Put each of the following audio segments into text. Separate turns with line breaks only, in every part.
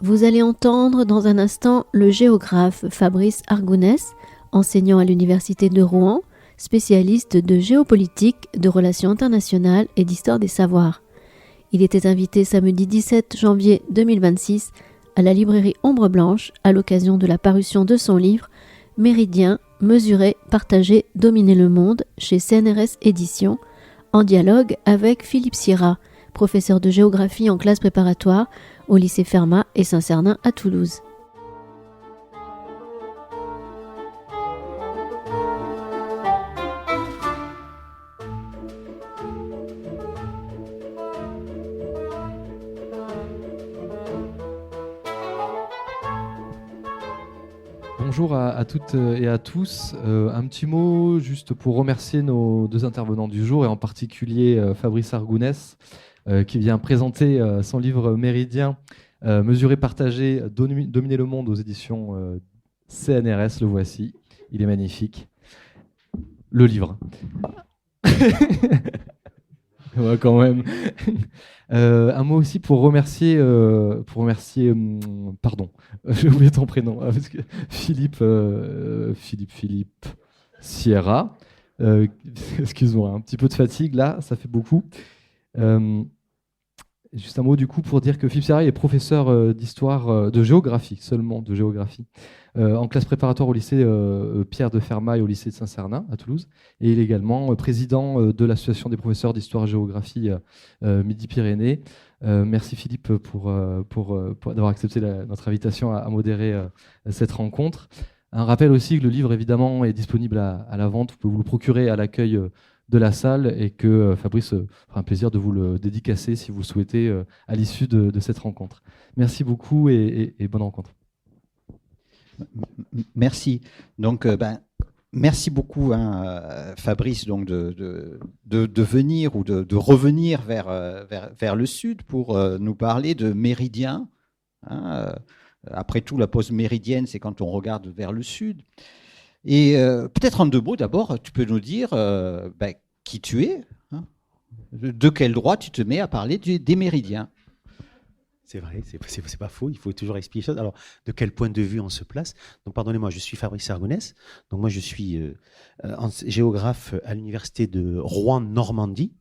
Vous allez entendre dans un instant le géographe Fabrice Argounès, enseignant à l'université de Rouen, spécialiste de géopolitique, de relations internationales et d'histoire des savoirs. Il était invité samedi 17 janvier 2026 à la librairie Ombre Blanche à l'occasion de la parution de son livre Méridien, mesurer, partager, dominer le monde chez CNRS Éditions, en dialogue avec Philippe Sierra, professeur de géographie en classe préparatoire au lycée Fermat et Saint-Cernin à Toulouse.
Bonjour à toutes et à tous. Un petit mot juste pour remercier nos deux intervenants du jour et en particulier Fabrice Argounès qui vient présenter son livre Méridien, mesurer, partager, dominer le monde aux éditions CNRS. Le voici, il est magnifique. Le livre. Ouais, quand même. Un mot aussi pour remercier, pardon, j'ai oublié ton prénom, parce que Philippe Sierra. Excuse-moi, un petit peu de fatigue là, ça fait beaucoup. Juste un mot du coup pour dire que Philippe Sierra est professeur d'histoire, de géographie, seulement de géographie, en classe préparatoire au lycée Pierre de Fermat et au lycée de Saint-Cernin à Toulouse. Et il est également président de l'association des professeurs d'histoire-géographie Midi-Pyrénées. Merci Philippe pour d'avoir accepté notre invitation à modérer cette rencontre. Un rappel aussi que le livre évidemment est disponible à la vente, vous pouvez vous le procurer à l'accueil de la salle et que Fabrice fera un plaisir de vous le dédicacer si vous le souhaitez à l'issue de cette rencontre. Merci beaucoup et bonne rencontre.
Merci. Donc, merci beaucoup, Fabrice, donc de venir ou de revenir vers le sud pour nous parler de méridien. Après tout, la pause méridienne, c'est quand on regarde vers le sud. Et peut-être en deux mots, d'abord, tu peux nous dire qui tu es, de quel droit tu te mets à parler des méridiens.
C'est vrai, c'est pas faux, il faut toujours expliquer les choses. Alors, de quel point de vue on se place? Donc, pardonnez-moi, je suis Fabrice Argounès. Donc, moi, je suis géographe à l'université de Rouen-Normandie,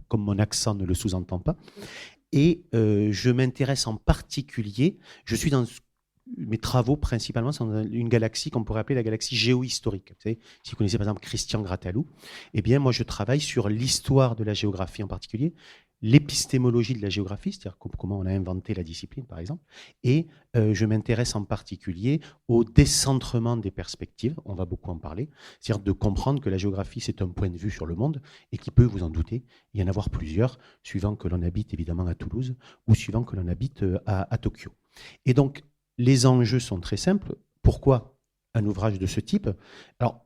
comme mon accent ne le sous-entend pas. Et je m'intéresse en particulier, je suis dans mes travaux principalement sont dans une galaxie qu'on pourrait appeler la galaxie géohistorique. Vous savez, si vous connaissez par exemple Christian Grattalou, eh bien moi je travaille sur l'histoire de la géographie en particulier, l'épistémologie de la géographie, c'est-à-dire comment on a inventé la discipline par exemple, et je m'intéresse en particulier au décentrement des perspectives, on va beaucoup en parler, c'est-à-dire de comprendre que la géographie c'est un point de vue sur le monde et qui peut, vous en doutez, y en avoir plusieurs, suivant que l'on habite évidemment à Toulouse ou suivant que l'on habite à Tokyo. Et donc, les enjeux sont très simples. Pourquoi un ouvrage de ce type? Alors,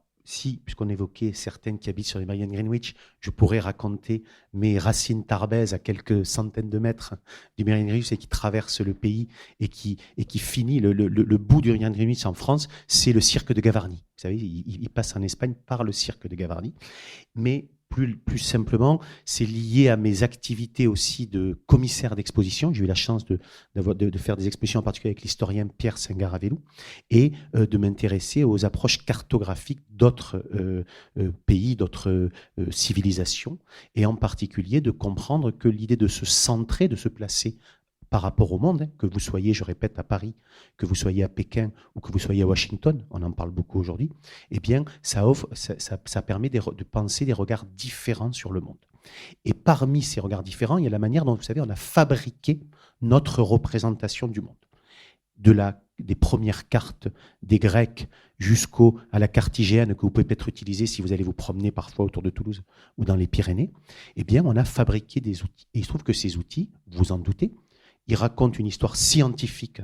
puisqu'on évoquait certaines qui habitent sur les méridiens de Greenwich, je pourrais raconter mes racines tarbaises à quelques centaines de mètres du méridien de Greenwich et qui traverse le pays et qui finit le bout du méridien de Greenwich en France, c'est le cirque de Gavarnie. Vous savez, il passe en Espagne par le cirque de Gavarnie. Mais plus simplement, c'est lié à mes activités aussi de commissaire d'exposition. J'ai eu la chance de faire des expositions en particulier avec l'historien Pierre Sengaravellou et de m'intéresser aux approches cartographiques d'autres pays, d'autres civilisations, et en particulier de comprendre que l'idée de se centrer, de se placer par rapport au monde, que vous soyez, je répète, à Paris, que vous soyez à Pékin ou que vous soyez à Washington, on en parle beaucoup aujourd'hui, eh bien, ça permet de penser des regards différents sur le monde. Et parmi ces regards différents, il y a la manière dont, vous savez, on a fabriqué notre représentation du monde. Des premières cartes des Grecs à la carte IGN que vous pouvez peut-être utiliser si vous allez vous promener parfois autour de Toulouse ou dans les Pyrénées, eh bien, on a fabriqué des outils. Et il se trouve que ces outils, vous en doutez, ils racontent une histoire scientifique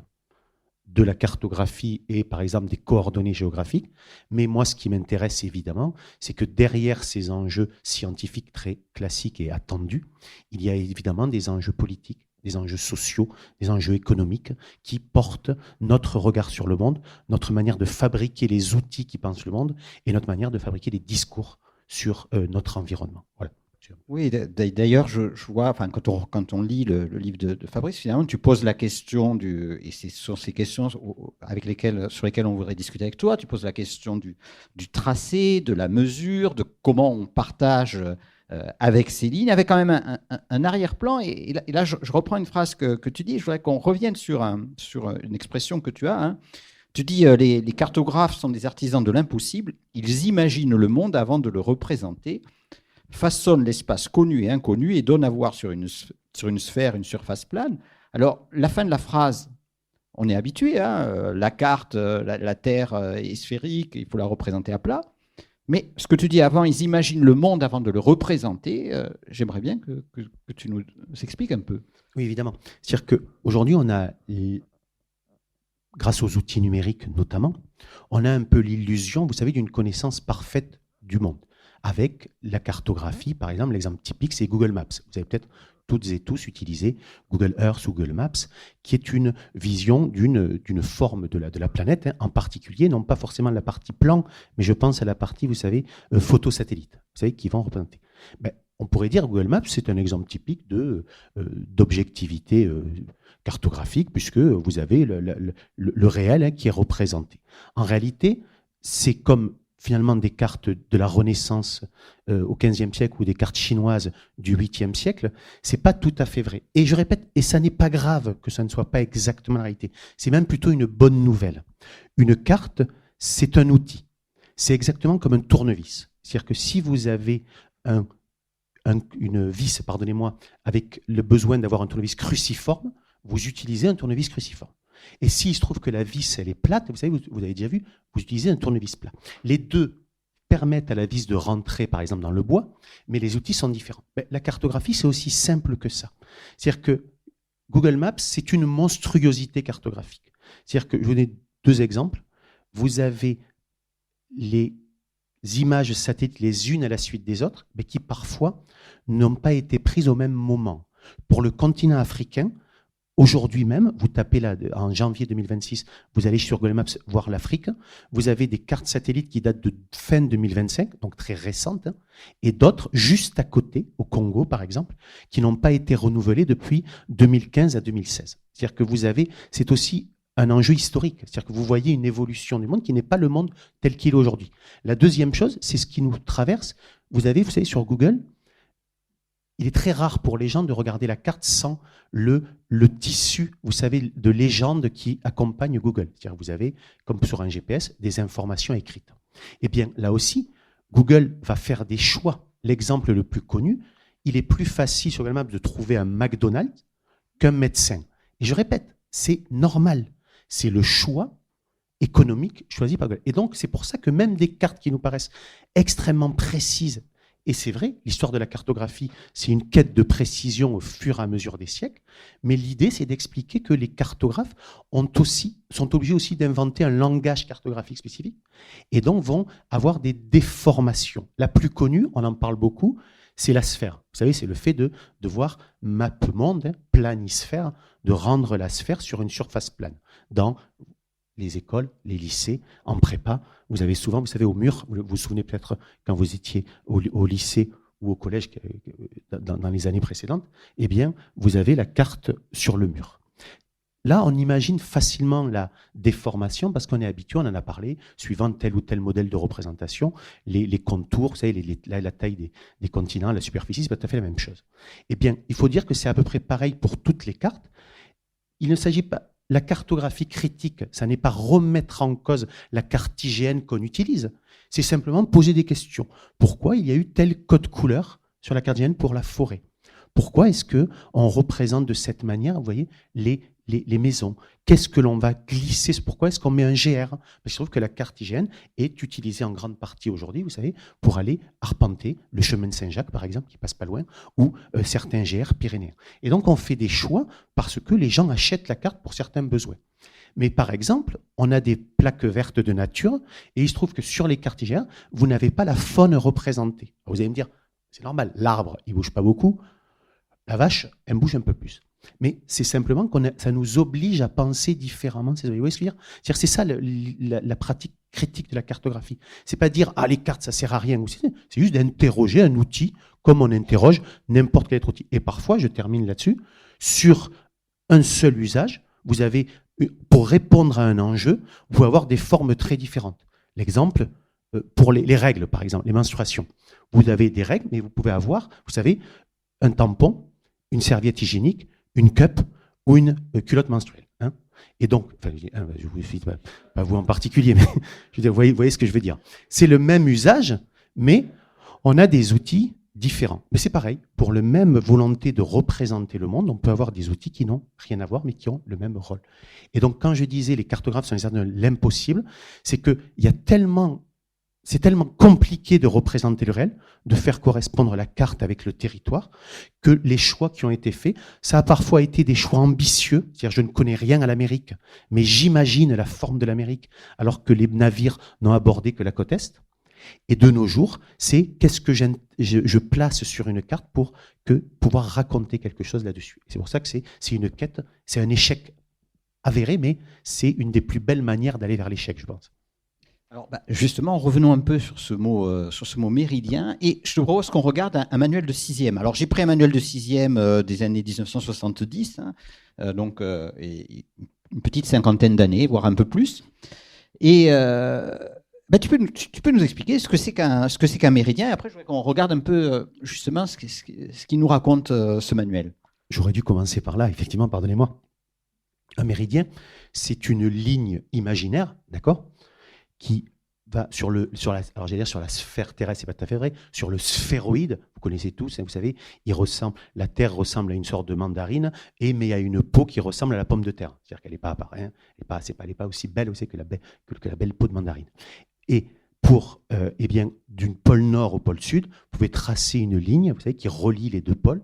de la cartographie et, par exemple, des coordonnées géographiques. Mais moi, ce qui m'intéresse, évidemment, c'est que derrière ces enjeux scientifiques très classiques et attendus, il y a évidemment des enjeux politiques, des enjeux sociaux, des enjeux économiques qui portent notre regard sur le monde, notre manière de fabriquer les outils qui pensent le monde et notre manière de fabriquer les discours sur notre environnement. Voilà.
Oui, d'ailleurs, je vois, enfin, quand on lit le livre de Fabrice, finalement, tu poses la question et c'est sur ces questions sur lesquelles on voudrait discuter avec toi. Tu poses la question du tracé, de la mesure, de comment on partage avec ces lignes, avec quand même un arrière-plan. Et là, je reprends une phrase que tu dis. Je voudrais qu'on revienne sur une expression que tu as. Hein. Tu dis les cartographes sont des artisans de l'impossible. Ils imaginent le monde avant de le représenter, façonnent l'espace connu et inconnu et donnent à voir sur une sphère une surface plane. Alors, la fin de la phrase, on est habitué. Hein, la carte, la Terre est sphérique, il faut la représenter à plat. Mais ce que tu dis avant, ils imaginent le monde avant de le représenter. J'aimerais bien que tu nous expliques un peu.
Oui, évidemment. C'est-à-dire qu'aujourd'hui, on a, grâce aux outils numériques notamment, on a un peu l'illusion, vous savez, d'une connaissance parfaite du monde. Avec la cartographie, par exemple, l'exemple typique, c'est Google Maps. Vous avez peut-être toutes et tous utilisé Google Earth ou Google Maps, qui est une vision d'une forme de la planète, hein, en particulier, non pas forcément la partie plan, mais je pense à la partie, vous savez, photo satellite, vous savez, qui vont représenter. Ben, on pourrait dire que Google Maps, c'est un exemple typique d'objectivité cartographique, puisque vous avez le réel, hein, qui est représenté. En réalité, c'est comme finalement des cartes de la Renaissance au XVe siècle ou des cartes chinoises du 8e siècle, c'est pas tout à fait vrai. Et je répète, et ça n'est pas grave que ça ne soit pas exactement la réalité. C'est même plutôt une bonne nouvelle. Une carte, c'est un outil. C'est exactement comme un tournevis. C'est-à-dire que si vous avez une vis, pardonnez-moi, avec le besoin d'avoir un tournevis cruciforme, vous utilisez un tournevis cruciforme. Et s'il se trouve que la vis, elle est plate, vous savez, vous avez déjà vu, vous utilisez un tournevis plat. Les deux permettent à la vis de rentrer, par exemple, dans le bois, mais les outils sont différents. Mais la cartographie, c'est aussi simple que ça. C'est-à-dire que Google Maps, c'est une monstruosité cartographique. C'est-à-dire que, je vous donne 2 exemples. Vous avez les images satellites les unes à la suite des autres, mais qui parfois n'ont pas été prises au même moment. Pour le continent africain, aujourd'hui même, vous tapez là, en janvier 2026, vous allez sur Google Maps voir l'Afrique, vous avez des cartes satellites qui datent de fin 2025, donc très récentes, hein, et d'autres juste à côté, au Congo par exemple, qui n'ont pas été renouvelées depuis 2015 à 2016. C'est-à-dire que vous avez, c'est aussi un enjeu historique, c'est-à-dire que vous voyez une évolution du monde qui n'est pas le monde tel qu'il est aujourd'hui. La deuxième chose, c'est ce qui nous traverse. Vous savez, sur Google, il est très rare pour les gens de regarder la carte sans le tissu, vous savez, de légende qui accompagne Google. C'est-à-dire que vous avez, comme sur un GPS, des informations écrites. Eh bien, là aussi, Google va faire des choix. L'exemple le plus connu, il est plus facile sur Google Maps de trouver un McDonald's qu'un médecin. Et je répète, c'est normal. C'est le choix économique choisi par Google. Et donc, c'est pour ça que même des cartes qui nous paraissent extrêmement précises, et c'est vrai, l'histoire de la cartographie, c'est une quête de précision au fur et à mesure des siècles, mais l'idée, c'est d'expliquer que les cartographes sont obligés aussi d'inventer un langage cartographique spécifique, et donc vont avoir des déformations. La plus connue, on en parle beaucoup, c'est la sphère. Vous savez, c'est le fait de voir MapMonde, hein, planisphère, de rendre la sphère sur une surface plane. Dans les écoles, les lycées, en prépa, vous avez souvent, vous savez, au mur, vous vous souvenez peut-être quand vous étiez au lycée ou au collège dans les années précédentes, eh bien, vous avez la carte sur le mur. Là, on imagine facilement la déformation parce qu'on est habitué, on en a parlé, suivant tel ou tel modèle de représentation, les contours, vous savez, la taille des continents, la superficie, c'est pas tout à fait la même chose. Eh bien, il faut dire que c'est à peu près pareil pour toutes les cartes. Il ne s'agit pas, la cartographie critique, ça n'est pas remettre en cause la cartigéenne qu'on utilise, c'est simplement poser des questions. Pourquoi il y a eu tel code couleur sur la cartigéenne pour la forêt? Pourquoi est-ce qu'on représente de cette manière, vous voyez, les maisons? Qu'est-ce que l'on va glisser? Pourquoi est-ce qu'on met un GR? Parce que je trouve que la cartigéenne est utilisée en grande partie aujourd'hui, vous savez, pour aller arpenter le chemin de Saint-Jacques, par exemple, qui passe pas loin, ou certains GR pyrénéens. Et donc, on fait des choix parce que les gens achètent la carte pour certains besoins. Mais par exemple, on a des plaques vertes de nature, et il se trouve que sur les cartigères, vous n'avez pas la faune représentée. Vous allez me dire, c'est normal, l'arbre, il bouge pas beaucoup, la vache, elle bouge un peu plus. Mais c'est simplement ça nous oblige à penser différemment. Vous voyez ce que je veux dire ? C'est-à-dire, c'est ça la pratique critique de la cartographie. C'est pas dire les cartes ça sert à rien. C'est juste d'interroger un outil comme on interroge n'importe quel autre outil. Et parfois, je termine là-dessus, sur un seul usage, vous avez, pour répondre à un enjeu, vous pouvez avoir des formes très différentes. L'exemple, pour les règles, par exemple, les menstruations. Vous avez des règles, mais vous pouvez avoir, vous savez, un tampon, une serviette hygiénique, une cup ou une culotte menstruelle. Hein. Et donc, je vous dis pas vous en particulier, mais je veux dire, vous voyez ce que je veux dire. C'est le même usage, mais on a des outils différents. Mais c'est pareil, pour la même volonté de représenter le monde, on peut avoir des outils qui n'ont rien à voir, mais qui ont le même rôle. Et donc, quand je disais les cartographes sont les artistes de l'impossible, c'est qu'il y a c'est tellement compliqué de représenter le réel, de faire correspondre la carte avec le territoire, que les choix qui ont été faits, ça a parfois été des choix ambitieux. C'est-à-dire, je ne connais rien à l'Amérique, mais j'imagine la forme de l'Amérique, alors que les navires n'ont abordé que la côte Est. Et de nos jours, c'est qu'est-ce que je place sur une carte pour pouvoir raconter quelque chose là-dessus. C'est pour ça que c'est une quête, c'est un échec avéré, mais c'est une des plus belles manières d'aller vers l'échec, je pense.
Alors, justement, revenons un peu sur ce mot méridien, et je te propose qu'on regarde un manuel de 6e. Alors, j'ai pris un manuel de 6e des années 1970, donc une petite cinquantaine d'années, voire un peu plus. Et tu peux nous expliquer ce que c'est qu'un méridien, et après, je voudrais qu'on regarde un peu justement ce qui nous raconte ce manuel.
J'aurais dû commencer par là, effectivement, pardonnez-moi. Un méridien, c'est une ligne imaginaire, d'accord, qui va sur la sphère terrestre, c'est pas tout à fait vrai, sur le sphéroïde, vous connaissez tous, hein, vous savez, la Terre ressemble à une sorte de mandarine, mais à une peau qui ressemble à la pomme de terre. C'est-à-dire qu'elle n'est pas apparente, elle n'est pas aussi belle aussi que la belle peau de mandarine. Et pour, d'une pôle nord au pôle sud, vous pouvez tracer une ligne, vous savez, qui relie les deux pôles,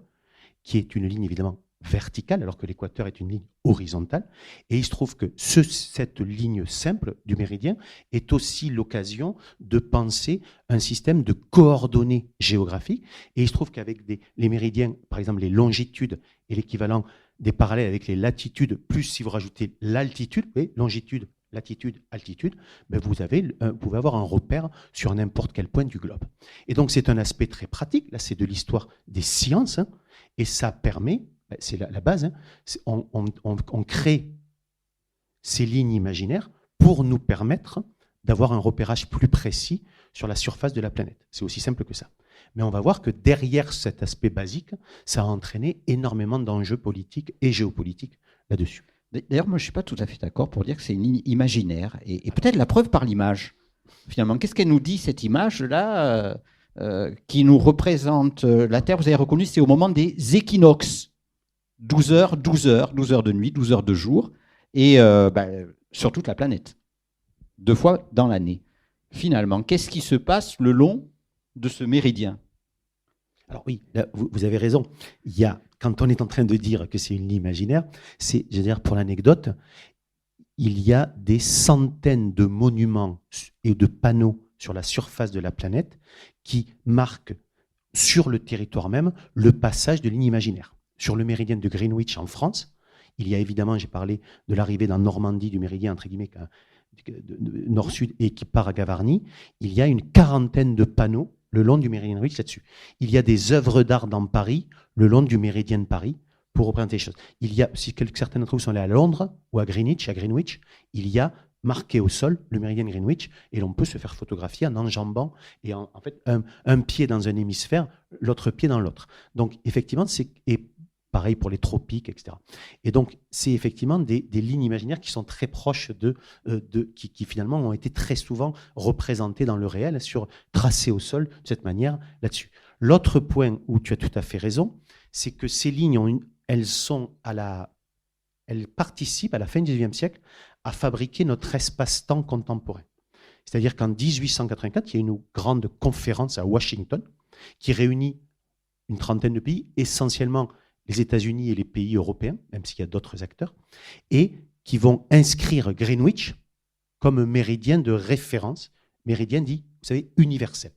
qui est une ligne évidemment verticale, alors que l'équateur est une ligne horizontale. Et il se trouve que cette ligne simple du méridien est aussi l'occasion de penser un système de coordonnées géographiques. Et il se trouve qu'avec les méridiens, par exemple les longitudes et l'équivalent des parallèles avec les latitudes, plus si vous rajoutez l'altitude, longitude, latitude, altitude, vous pouvez avoir un repère sur n'importe quel point du globe. Et donc c'est un aspect très pratique, là c'est de l'histoire des sciences, hein, et ça permet, c'est la base, hein, on crée ces lignes imaginaires pour nous permettre d'avoir un repérage plus précis sur la surface de la planète. C'est aussi simple que ça. Mais on va voir que derrière cet aspect basique, ça a entraîné énormément d'enjeux politiques et géopolitiques là-dessus.
D'ailleurs, moi, je ne suis pas tout à fait d'accord pour dire que c'est une ligne imaginaire. Et peut-être la preuve par l'image. Finalement, qu'est-ce qu'elle nous dit, cette image-là, qui nous représente la Terre? Vous avez reconnu, c'est au moment des équinoxes. 12 heures de nuit, 12 heures de jour, et sur toute la planète. 2 fois dans l'année. Finalement, qu'est-ce qui se passe le long de ce méridien?
Alors oui, là, vous avez raison. Quand on est en train de dire que c'est une ligne imaginaire, je veux dire, pour l'anecdote, il y a des centaines de monuments et de panneaux sur la surface de la planète qui marquent sur le territoire même le passage de lignes imaginaires. Sur le méridien de Greenwich en France, il y a évidemment, j'ai parlé de l'arrivée dans Normandie du méridien, entre guillemets, de nord-sud et qui part à Gavarnie, il y a une quarantaine de panneaux le long du méridien de Greenwich là-dessus. Il y a des œuvres d'art dans Paris, le long du méridien de Paris, pour représenter les choses. Il y a, si certains d'entre vous sont allés à Londres ou à Greenwich, il y a marqué au sol le méridien de Greenwich, et l'on peut se faire photographier en enjambant, et en fait, un pied dans un hémisphère, l'autre pied dans l'autre. Donc, effectivement, et pareil pour les tropiques, etc. Et donc, c'est effectivement des lignes imaginaires qui sont très proches qui finalement ont été très souvent représentées dans le réel, tracées au sol de cette manière là-dessus. L'autre point où tu as tout à fait raison, c'est que ces lignes, elles participent à la fin du XIXe siècle à fabriquer notre espace-temps contemporain. C'est-à-dire qu'en 1884, il y a une grande conférence à Washington qui réunit une trentaine de pays, essentiellement les États-Unis et les pays européens, même s'il y a d'autres acteurs, et qui vont inscrire Greenwich comme méridien de référence, méridien dit, vous savez, universel.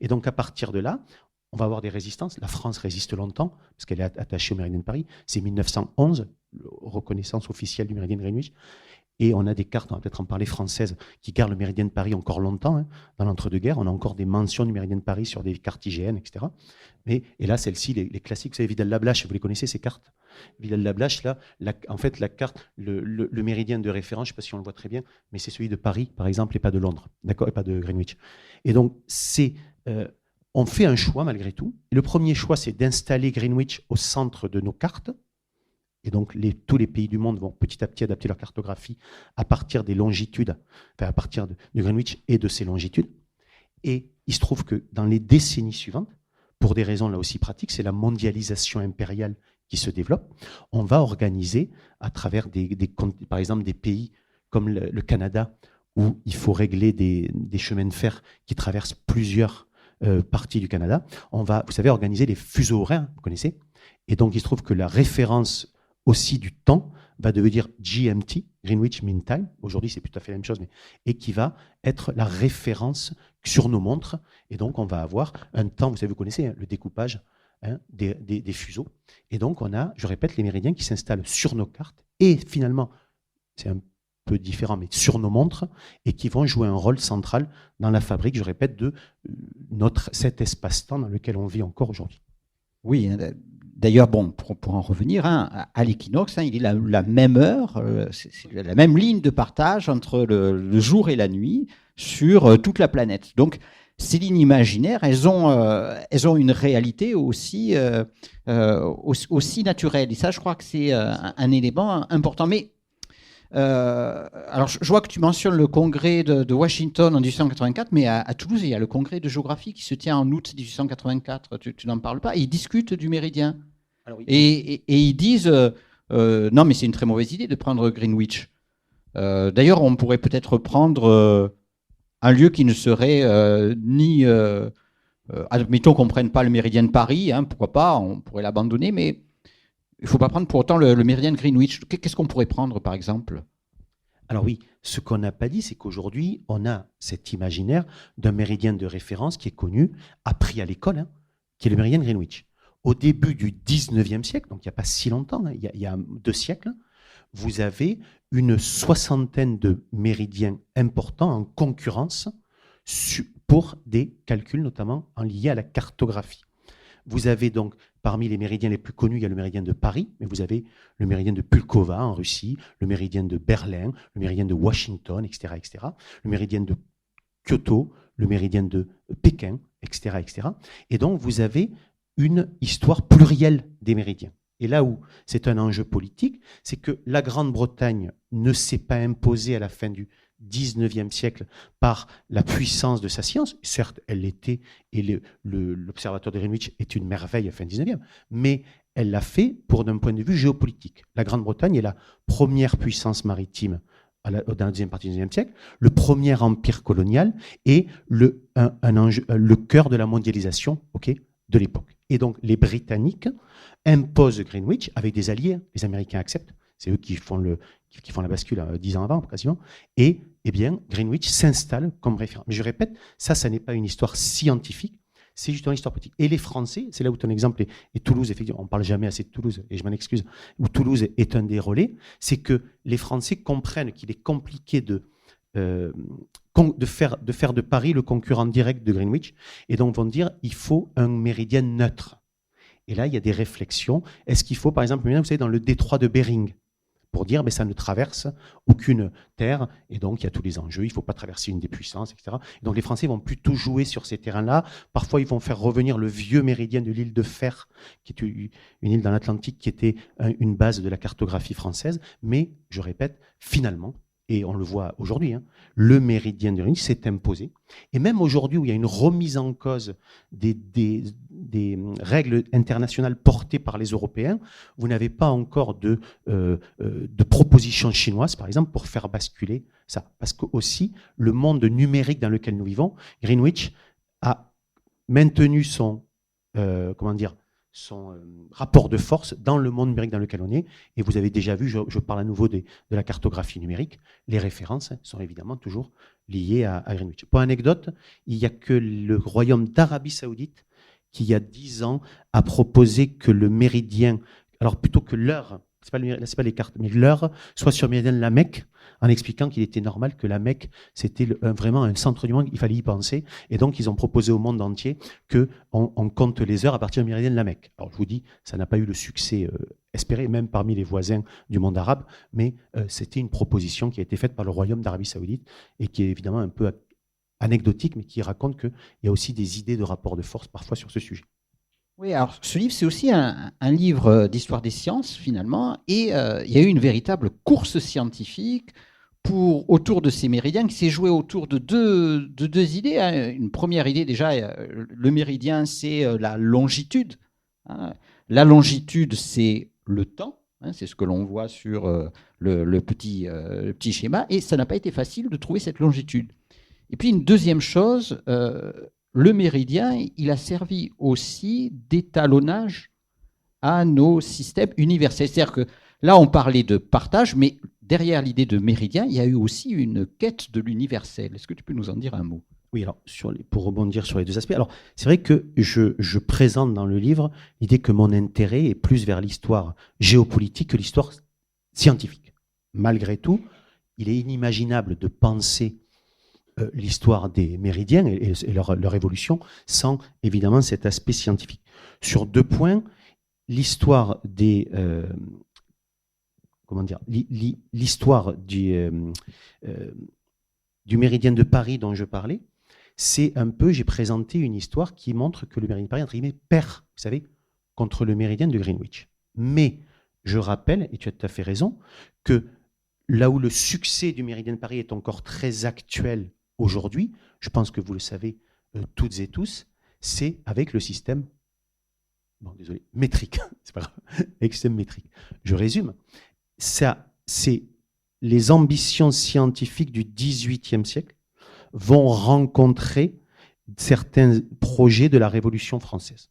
Et donc à partir de là, on va avoir des résistances. La France résiste longtemps, parce qu'elle est attachée au méridien de Paris. C'est 1911, reconnaissance officielle du méridien de Greenwich. Et on a des cartes, on va peut-être en parler, françaises, qui gardent le méridien de Paris encore longtemps. Hein. Dans l'entre-deux-guerres, on a encore des mentions du méridien de Paris sur des cartes IGN, etc. Et là, celles-ci, les classiques, vous savez, Vidal-Lablache, vous les connaissez, ces cartes. Vidal-Lablache, là, en fait, la carte, le méridien de référence, je ne sais pas si on le voit très bien, mais c'est celui de Paris, par exemple, et pas de Londres, d'accord, et pas de Greenwich. Et donc, on fait un choix, malgré tout. Et le premier choix, c'est d'installer Greenwich au centre de nos cartes. Et donc, tous les pays du monde vont petit à petit adapter leur cartographie à partir des longitudes, enfin à partir de Greenwich et de ses longitudes. Et il se trouve que dans les décennies suivantes, pour des raisons là aussi pratiques, c'est la mondialisation impériale qui se développe. On va organiser à travers par exemple des pays comme le Canada, où il faut régler des chemins de fer qui traversent plusieurs parties du Canada. On va, vous savez, organiser les fuseaux horaires, vous connaissez. Et donc, il se trouve que la référence aussi du temps va devenir GMT, Greenwich Mean Time. Aujourd'hui, c'est tout à fait la même chose, et qui va être la référence sur nos montres. Et donc, on va avoir un temps, vous savez, vous connaissez hein, le découpage hein, des fuseaux. Et donc, on a, je répète, les méridiens qui s'installent sur nos cartes et finalement, c'est un peu différent, mais sur nos montres et qui vont jouer un rôle central dans la fabrique, je répète, de cet espace-temps dans lequel on vit encore aujourd'hui.
Oui, d'ailleurs, bon, pour en revenir, hein, à l'équinoxe, hein, il est la même heure, c'est la même ligne de partage entre le jour et la nuit sur toute la planète. Donc, ces lignes imaginaires, elles ont une réalité aussi naturelle. Et ça, je crois que c'est un élément important. Mais alors, je vois que tu mentionnes le congrès de Washington en 1884, mais à Toulouse, il y a le congrès de géographie qui se tient en août 1884. Tu n'en parles pas. Ils discutent du méridien. Alors, oui. Et ils disent non, mais c'est une très mauvaise idée de prendre Greenwich. D'ailleurs, on pourrait peut-être prendre un lieu qui ne serait ni. Admettons qu'on ne prenne pas le méridien de Paris, hein, pourquoi pas, on pourrait l'abandonner, mais. Il ne faut pas prendre pour autant le méridien de Greenwich. Qu'est-ce qu'on pourrait prendre, par exemple ?
Alors oui, ce qu'on n'a pas dit, c'est qu'aujourd'hui, on a cet imaginaire d'un méridien de référence qui est connu, appris à l'école, hein, qui est le méridien de Greenwich. Au début du 19e siècle, donc il n'y a pas si longtemps, hein, il y a 2 siècles, vous avez une 60aine de méridiens importants en concurrence pour des calculs, notamment en liés à la cartographie. Vous avez donc, parmi les méridiens les plus connus, il y a le méridien de Paris, mais vous avez le méridien de Pulkova en Russie, le méridien de Berlin, le méridien de Washington, etc., etc., le méridien de Kyoto, le méridien de Pékin, etc., etc. Et donc, vous avez une histoire plurielle des méridiens. Et là où c'est un enjeu politique, c'est que la Grande-Bretagne ne s'est pas imposée à la fin du 19e siècle par la puissance de sa science. Certes, elle l'était, et l'observatoire de Greenwich est une merveille à la fin du 19e, mais elle l'a fait d'un point de vue géopolitique. La Grande-Bretagne est la première puissance maritime dans la deuxième partie du 19e siècle, le premier empire colonial et le cœur de la mondialisation de l'époque. Et donc, les Britanniques imposent Greenwich avec des alliés. Les Américains acceptent. C'est eux qui font la bascule 10 ans avant, quasiment. Et eh bien, Greenwich s'installe comme référent. Mais je répète, ça n'est pas une histoire scientifique, c'est juste une histoire politique. Et les Français, c'est là où ton exemple est Toulouse, effectivement, on ne parle jamais assez de Toulouse, et je m'en excuse, où Toulouse est un des relais, c'est que les Français comprennent qu'il est compliqué de faire de Paris le concurrent direct de Greenwich, et donc vont dire il faut un méridien neutre. Et là, il y a des réflexions. Est-ce qu'il faut, par exemple, vous savez, dans le détroit de Bering, pour dire ça ne traverse aucune terre, et donc il y a tous les enjeux, il ne faut pas traverser une des puissances, etc. Et donc les Français vont plutôt jouer sur ces terrains-là. Parfois, ils vont faire revenir le vieux méridien de l'île de Fer, qui est une île dans l'Atlantique, qui était une base de la cartographie française. Mais, je répète, finalement, et on le voit aujourd'hui, hein, le méridien de Greenwich s'est imposé. Et même aujourd'hui, où il y a une remise en cause des règles internationales portées par les Européens, vous n'avez pas encore de propositions chinoises, par exemple, pour faire basculer ça. Parce que aussi, le monde numérique dans lequel nous vivons, Greenwich a maintenu son rapport de force dans le monde numérique dans lequel on est. Et vous avez déjà vu, je parle à nouveau de la cartographie numérique, les références sont évidemment toujours liées à Greenwich. Pour anecdote, il n'y a que le royaume d'Arabie Saoudite qui, il y a 10 ans, a proposé que le méridien, alors plutôt que l'heure, c'est pas les cartes, mais l'heure, soit sur le méridien de la Mecque, en expliquant qu'il était normal que la Mecque, c'était vraiment un centre du monde, il fallait y penser. Et donc, ils ont proposé au monde entier qu'on compte les heures à partir du méridien de la Mecque. Alors, je vous dis, ça n'a pas eu le succès espéré, même parmi les voisins du monde arabe, mais c'était une proposition qui a été faite par le Royaume d'Arabie Saoudite et qui est évidemment un peu anecdotique, mais qui raconte qu'il y a aussi des idées de rapport de force parfois sur ce sujet.
Oui, alors ce livre, c'est aussi un livre d'histoire des sciences, finalement, et il y a eu une véritable course scientifique autour de ces méridiens qui s'est jouée autour de deux idées. Hein. Une première idée, déjà, le méridien, c'est la longitude. Hein. La longitude, c'est le temps. Hein, c'est ce que l'on voit sur le petit schéma, et ça n'a pas été facile de trouver cette longitude. Et puis une deuxième chose, le méridien, il a servi aussi d'étalonnage à nos systèmes universels. C'est-à-dire que là, on parlait de partage, mais derrière l'idée de méridien, il y a eu aussi une quête de l'universel. Est-ce que tu peux nous en dire un mot ?
Oui, alors pour rebondir sur les deux aspects, alors c'est vrai que je présente dans le livre l'idée que mon intérêt est plus vers l'histoire géopolitique que l'histoire scientifique. Malgré tout, il est inimaginable de penser l'histoire des méridiens et leur évolution sans évidemment cet aspect scientifique. Sur 2 points, l'histoire des l'histoire du méridien de Paris dont je parlais, c'est un peu, j'ai présenté une histoire qui montre que le méridien de Paris, entre guillemets, perd, vous savez, contre le méridien de Greenwich. Mais je rappelle, et tu as tout à fait raison, que là où le succès du méridien de Paris est encore très actuel aujourd'hui, je pense que vous le savez toutes et tous, c'est avec le système, métrique, c'est pas grave, avec le système métrique. Je résume, ça, c'est les ambitions scientifiques du XVIIIe siècle vont rencontrer certains projets de la Révolution française.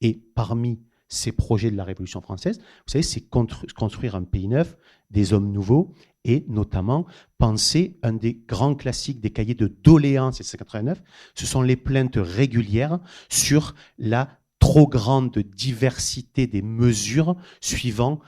Et parmi ces projets de la Révolution française, vous savez, c'est construire un pays neuf, des hommes nouveaux, et notamment penser un des grands classiques des cahiers de doléances, c'est 89, ce sont les plaintes régulières sur la trop grande diversité des mesures suivant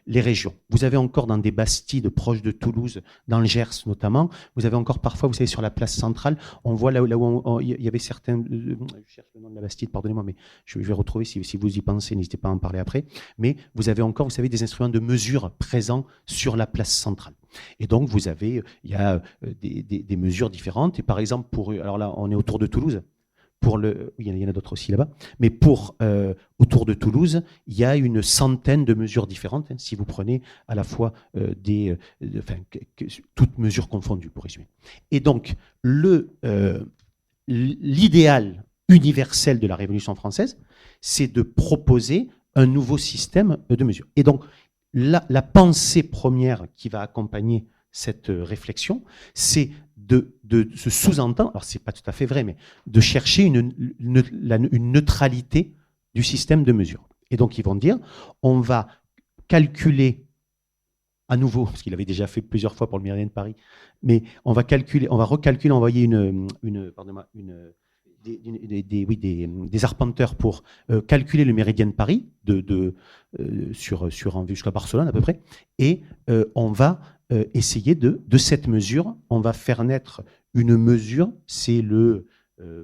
les régions. Vous avez encore dans des bastides proches de Toulouse, dans le Gers notamment, vous avez encore parfois, vous savez, sur la place centrale, on voit là où il y avait certains, je cherche le nom de la bastide, pardonnez-moi, mais je vais retrouver si vous y pensez, n'hésitez pas à en parler après, mais vous avez encore, vous savez, des instruments de mesure présents sur la place centrale. Et donc, il y a des mesures différentes, et par exemple, alors là, on est autour de Toulouse, il y en a d'autres aussi là-bas, mais autour de Toulouse, il y a une centaine de mesures différentes, hein, si vous prenez à la fois toutes mesures confondues, pour résumer. Et donc, l'idéal universel de la Révolution française, c'est de proposer un nouveau système de mesures. Et donc, la pensée première qui va accompagner cette réflexion, c'est de se sous-entendre, alors c'est pas tout à fait vrai, mais de chercher une neutralité du système de mesure. Et donc ils vont dire, on va calculer à nouveau, parce qu'il avait déjà fait plusieurs fois pour le méridien de Paris, mais on va recalculer, envoyer des arpenteurs pour calculer le méridien de Paris sur en vue jusqu'à Barcelone à peu près, et on va essayer de cette mesure, on va faire naître une mesure, c'est le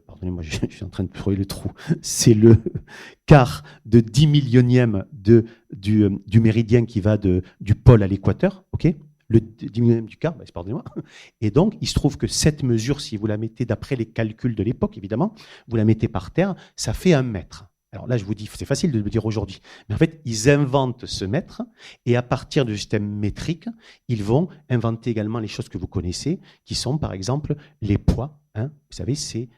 pardonnez-moi, je suis en train de trouver le trou, c'est le quart de 10 millionième du méridien qui va du pôle à l'équateur, ok, le 10 millionième du quart, pardonnez-moi. Et donc, il se trouve que cette mesure, si vous la mettez d'après les calculs de l'époque, évidemment, vous la mettez par terre, ça fait 1 mètre. Alors là, je vous dis, c'est facile de le dire aujourd'hui, mais en fait, ils inventent ce mètre, et à partir du système métrique, ils vont inventer également les choses que vous connaissez, qui sont par exemple les poids. Hein. Vous savez,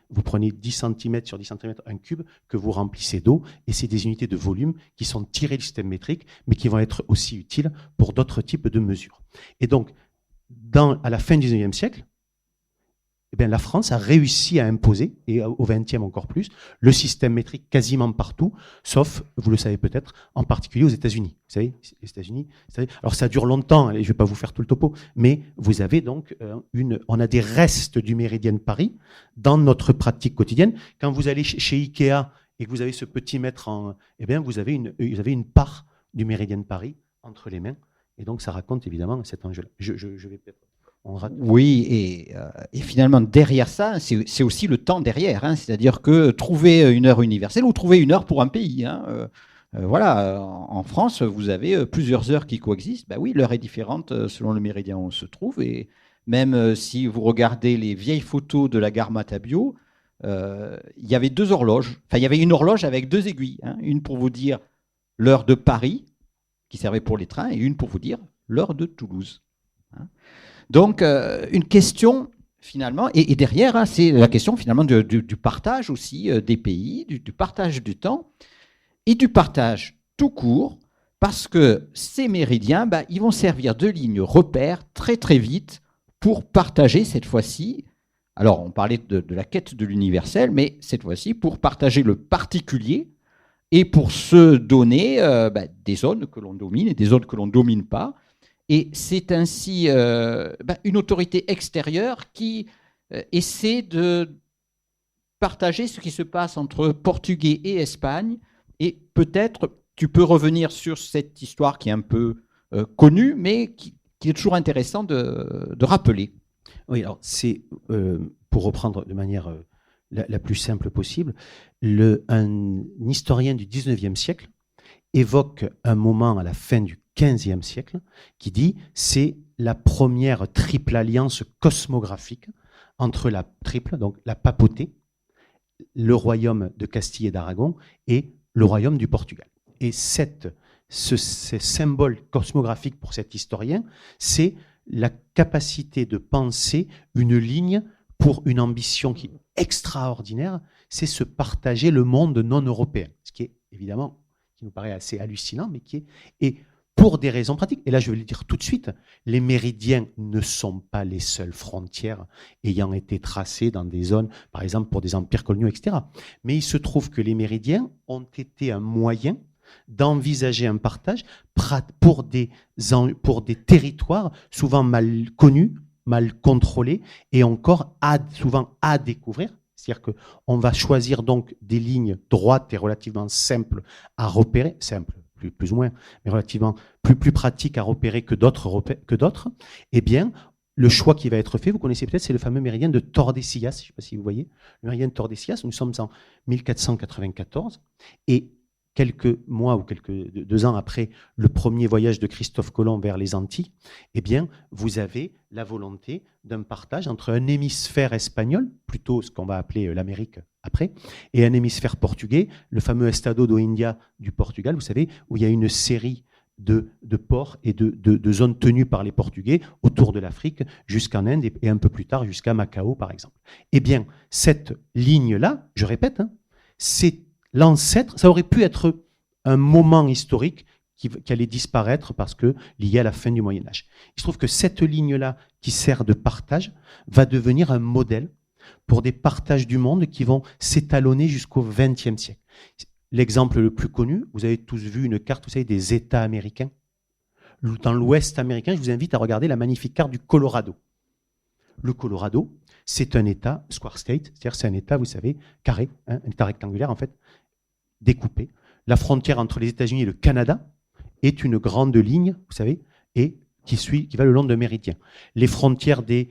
vous prenez 10 cm sur 10 cm un cube que vous remplissez d'eau, et c'est des unités de volume qui sont tirées du système métrique, mais qui vont être aussi utiles pour d'autres types de mesures. Et donc, à la fin du XIXe siècle, la France a réussi à imposer, et au XXe encore plus, le système métrique quasiment partout, sauf, vous le savez peut-être, en particulier aux États-Unis. Vous savez, les États-Unis, alors ça dure longtemps, je ne vais pas vous faire tout le topo, mais vous avez donc on a des restes du méridien de Paris dans notre pratique quotidienne. Quand vous allez chez Ikea et que vous avez ce petit mètre eh bien, vous avez une part du méridien de Paris entre les mains. Et donc, ça raconte évidemment cet enjeu-là. Je vais peut-être.
Oui, et finalement, derrière ça, c'est aussi le temps derrière. Hein, c'est-à-dire que trouver une heure universelle ou trouver une heure pour un pays. Hein, voilà, en France, vous avez plusieurs heures qui coexistent. Ben oui, l'heure est différente selon le méridien où on se trouve. Et même si vous regardez les vieilles photos de la gare Matabio, il y avait 2 horloges. Enfin, il y avait une horloge avec 2 aiguilles. Hein, une pour vous dire l'heure de Paris, qui servait pour les trains, et une pour vous dire l'heure de Toulouse. Hein. Donc, une question, finalement, et derrière, hein, c'est la question, finalement, du partage aussi des pays, du partage du temps, et du partage tout court, parce que ces méridiens, ils vont servir de ligne repère très, très vite pour partager, cette fois-ci, alors on parlait de la quête de l'universel, mais cette fois-ci, pour partager le particulier, et pour se donner des zones que l'on domine et des zones que l'on ne domine pas. Et c'est ainsi une autorité extérieure qui essaie de partager ce qui se passe entre Portugais et Espagne. Et peut-être, tu peux revenir sur cette histoire qui est un peu connue, mais qui est toujours intéressant de rappeler.
Oui, alors c'est, pour reprendre de manière la plus simple possible, un historien du 19e siècle évoque un moment à la fin du 15e siècle qui dit c'est la première triple alliance cosmographique entre donc la papauté, le royaume de Castille et d'Aragon et le royaume du Portugal. Et ce symbole cosmographique pour cet historien, c'est la capacité de penser une ligne pour une ambition qui est extraordinaire, c'est se partager le monde non européen. Ce qui est évidemment, qui nous paraît assez hallucinant, mais qui est... Et pour des raisons pratiques, et là je vais le dire tout de suite, les méridiens ne sont pas les seules frontières ayant été tracées dans des zones, par exemple pour des empires coloniaux, etc. Mais il se trouve que les méridiens ont été un moyen d'envisager un partage pour des territoires souvent mal connus, mal contrôlés et encore souvent à découvrir. C'est-à-dire qu'on va choisir donc des lignes droites et relativement simples à repérer, simples plus ou moins, mais relativement plus pratiques à repérer que d'autres. Eh bien, le choix qui va être fait, vous connaissez peut-être, c'est le fameux méridien de Tordesillas, je ne sais pas si vous voyez, le méridien de Tordesillas, nous sommes en 1494, et quelques mois ou 2 ans après le premier voyage de Christophe Colomb vers les Antilles, eh bien, vous avez la volonté d'un partage entre un hémisphère espagnol, plutôt ce qu'on va appeler l'Amérique après, et un hémisphère portugais, le fameux Estado do Índia du Portugal, vous savez, où il y a une série de ports et de zones tenues par les Portugais autour de l'Afrique jusqu'en Inde et un peu plus tard jusqu'à Macao, par exemple. Eh bien, cette ligne-là, je répète, hein, c'est l'ancêtre, ça aurait pu être un moment historique qui allait disparaître parce que lié à la fin du Moyen-Âge. Il se trouve que cette ligne-là, qui sert de partage, va devenir un modèle pour des partages du monde qui vont s'étalonner jusqu'au XXe siècle. L'exemple le plus connu, vous avez tous vu une carte, vous savez, des États américains. Dans l'Ouest américain, je vous invite à regarder la magnifique carte du Colorado. Le Colorado, c'est un État, Square State, c'est-à-dire c'est un État, vous savez, carré, hein, un État rectangulaire en fait, découpé. La frontière entre les États-Unis et le Canada est une grande ligne, vous savez, et qui va le long d'un méridien. Les frontières des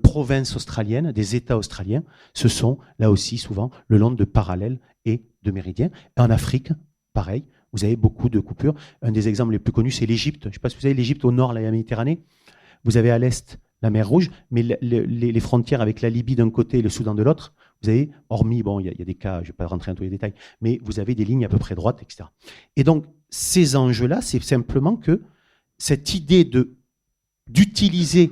provinces australiennes, des États australiens, ce sont là aussi souvent le long de parallèles et de méridiens. Et en Afrique, pareil, vous avez beaucoup de coupures. Un des exemples les plus connus, c'est l'Égypte. Je ne sais pas si vous savez, l'Égypte au nord, la Méditerranée. Vous avez à l'est la mer Rouge, mais les frontières avec la Libye d'un côté et le Soudan de l'autre, vous avez, hormis, bon, il y a des cas, je ne vais pas rentrer dans tous les détails, mais vous avez des lignes à peu près droites, etc. Et donc, ces enjeux-là, c'est simplement que cette idée d'utiliser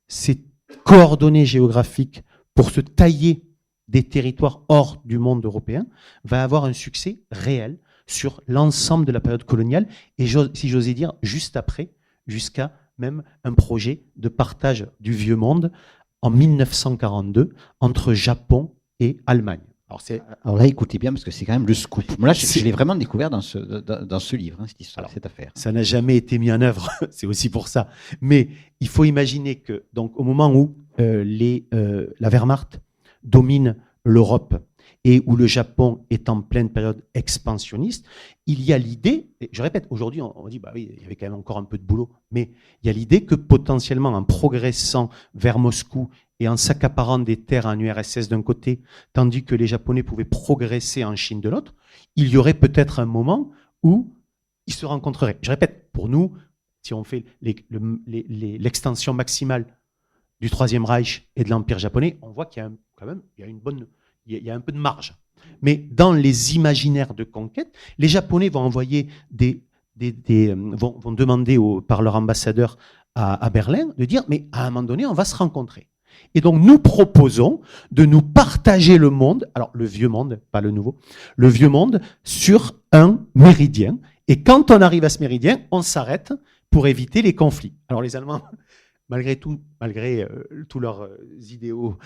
ces coordonnées géographiques pour se tailler des territoires hors du monde européen va avoir un succès réel sur l'ensemble de la période coloniale et, si j'osais dire, juste après, jusqu'à même un projet de partage du vieux monde en 1942 entre Japon et Allemagne.
Alors là, écoutez bien, parce que c'est quand même le scoop. Moi, là, je l'ai vraiment découvert dans ce livre, hein, cette histoire, cette affaire.
Ça n'a jamais été mis en œuvre, c'est aussi pour ça. Mais il faut imaginer que, donc, au moment où la Wehrmacht domine l'Europe et où le Japon est en pleine période expansionniste, il y a l'idée, et je répète, aujourd'hui on dit bah oui, il y avait quand même encore un peu de boulot, mais il y a l'idée que potentiellement en progressant vers Moscou et en s'accaparant des terres en URSS d'un côté, tandis que les Japonais pouvaient progresser en Chine de l'autre, il y aurait peut-être un moment où ils se rencontreraient. Je répète, pour nous, si on fait l'extension maximale du Troisième Reich et de l'Empire japonais, on voit qu'il y a quand même il y a un peu de marge. Mais dans les imaginaires de conquête, les Japonais vont envoyer vont demander par leur ambassadeur à Berlin de dire mais à un moment donné, on va se rencontrer. Et donc nous proposons de nous partager le monde, alors le vieux monde, pas le nouveau, le vieux monde sur un méridien. Et quand on arrive à ce méridien, on s'arrête pour éviter les conflits. Alors les Allemands, malgré tous leurs idéaux,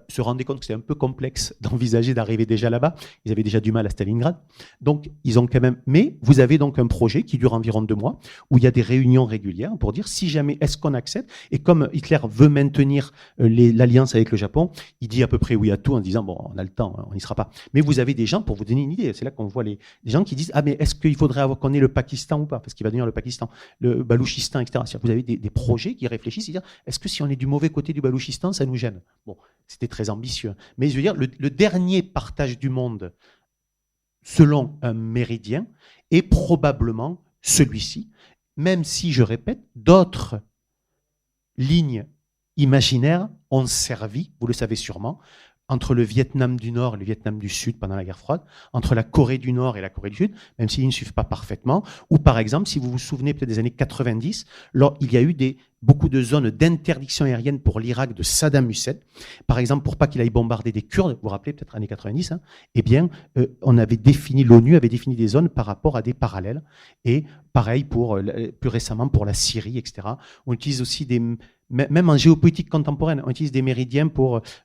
se rendaient compte que c'était un peu complexe d'envisager d'arriver déjà là-bas. Ils avaient déjà du mal à Stalingrad. Donc, ils ont quand même... Mais vous avez donc un projet qui dure environ 2 mois, où il y a des réunions régulières pour dire si jamais est-ce qu'on accepte. Et comme Hitler veut maintenir l'alliance avec le Japon, il dit à peu près oui à tout en disant bon, on a le temps, on n'y sera pas. Mais vous avez des gens, pour vous donner une idée, c'est là qu'on voit des gens qui disent ah mais est-ce qu'il faudrait qu'on ait le Pakistan ou pas, parce qu'il va devenir le Pakistan, le Balouchistan, etc. C'est-à-dire que vous avez des projets qui réfléchissent et disent est-ce que si on est du mauvais côté du Balouchistan, ça nous gêne? Bon, c'était très ambitieux. Mais je veux dire, le dernier partage du monde, selon un méridien, est probablement celui-ci, même si, je répète, d'autres lignes imaginaires ont servi, vous le savez sûrement, entre le Vietnam du Nord et le Vietnam du Sud pendant la guerre froide, entre la Corée du Nord et la Corée du Sud, même s'ils ne suivent pas parfaitement, ou par exemple, si vous vous souvenez peut-être des années 90, il y a eu beaucoup de zones d'interdiction aérienne pour l'Irak de Saddam Hussein, par exemple pour pas qu'il aille bombarder des Kurdes, vous vous rappelez peut-être années 90, eh bien, l'ONU avait défini des zones par rapport à des parallèles, et pareil plus récemment pour la Syrie, etc. On utilise aussi même en géopolitique contemporaine, on utilise des méridiens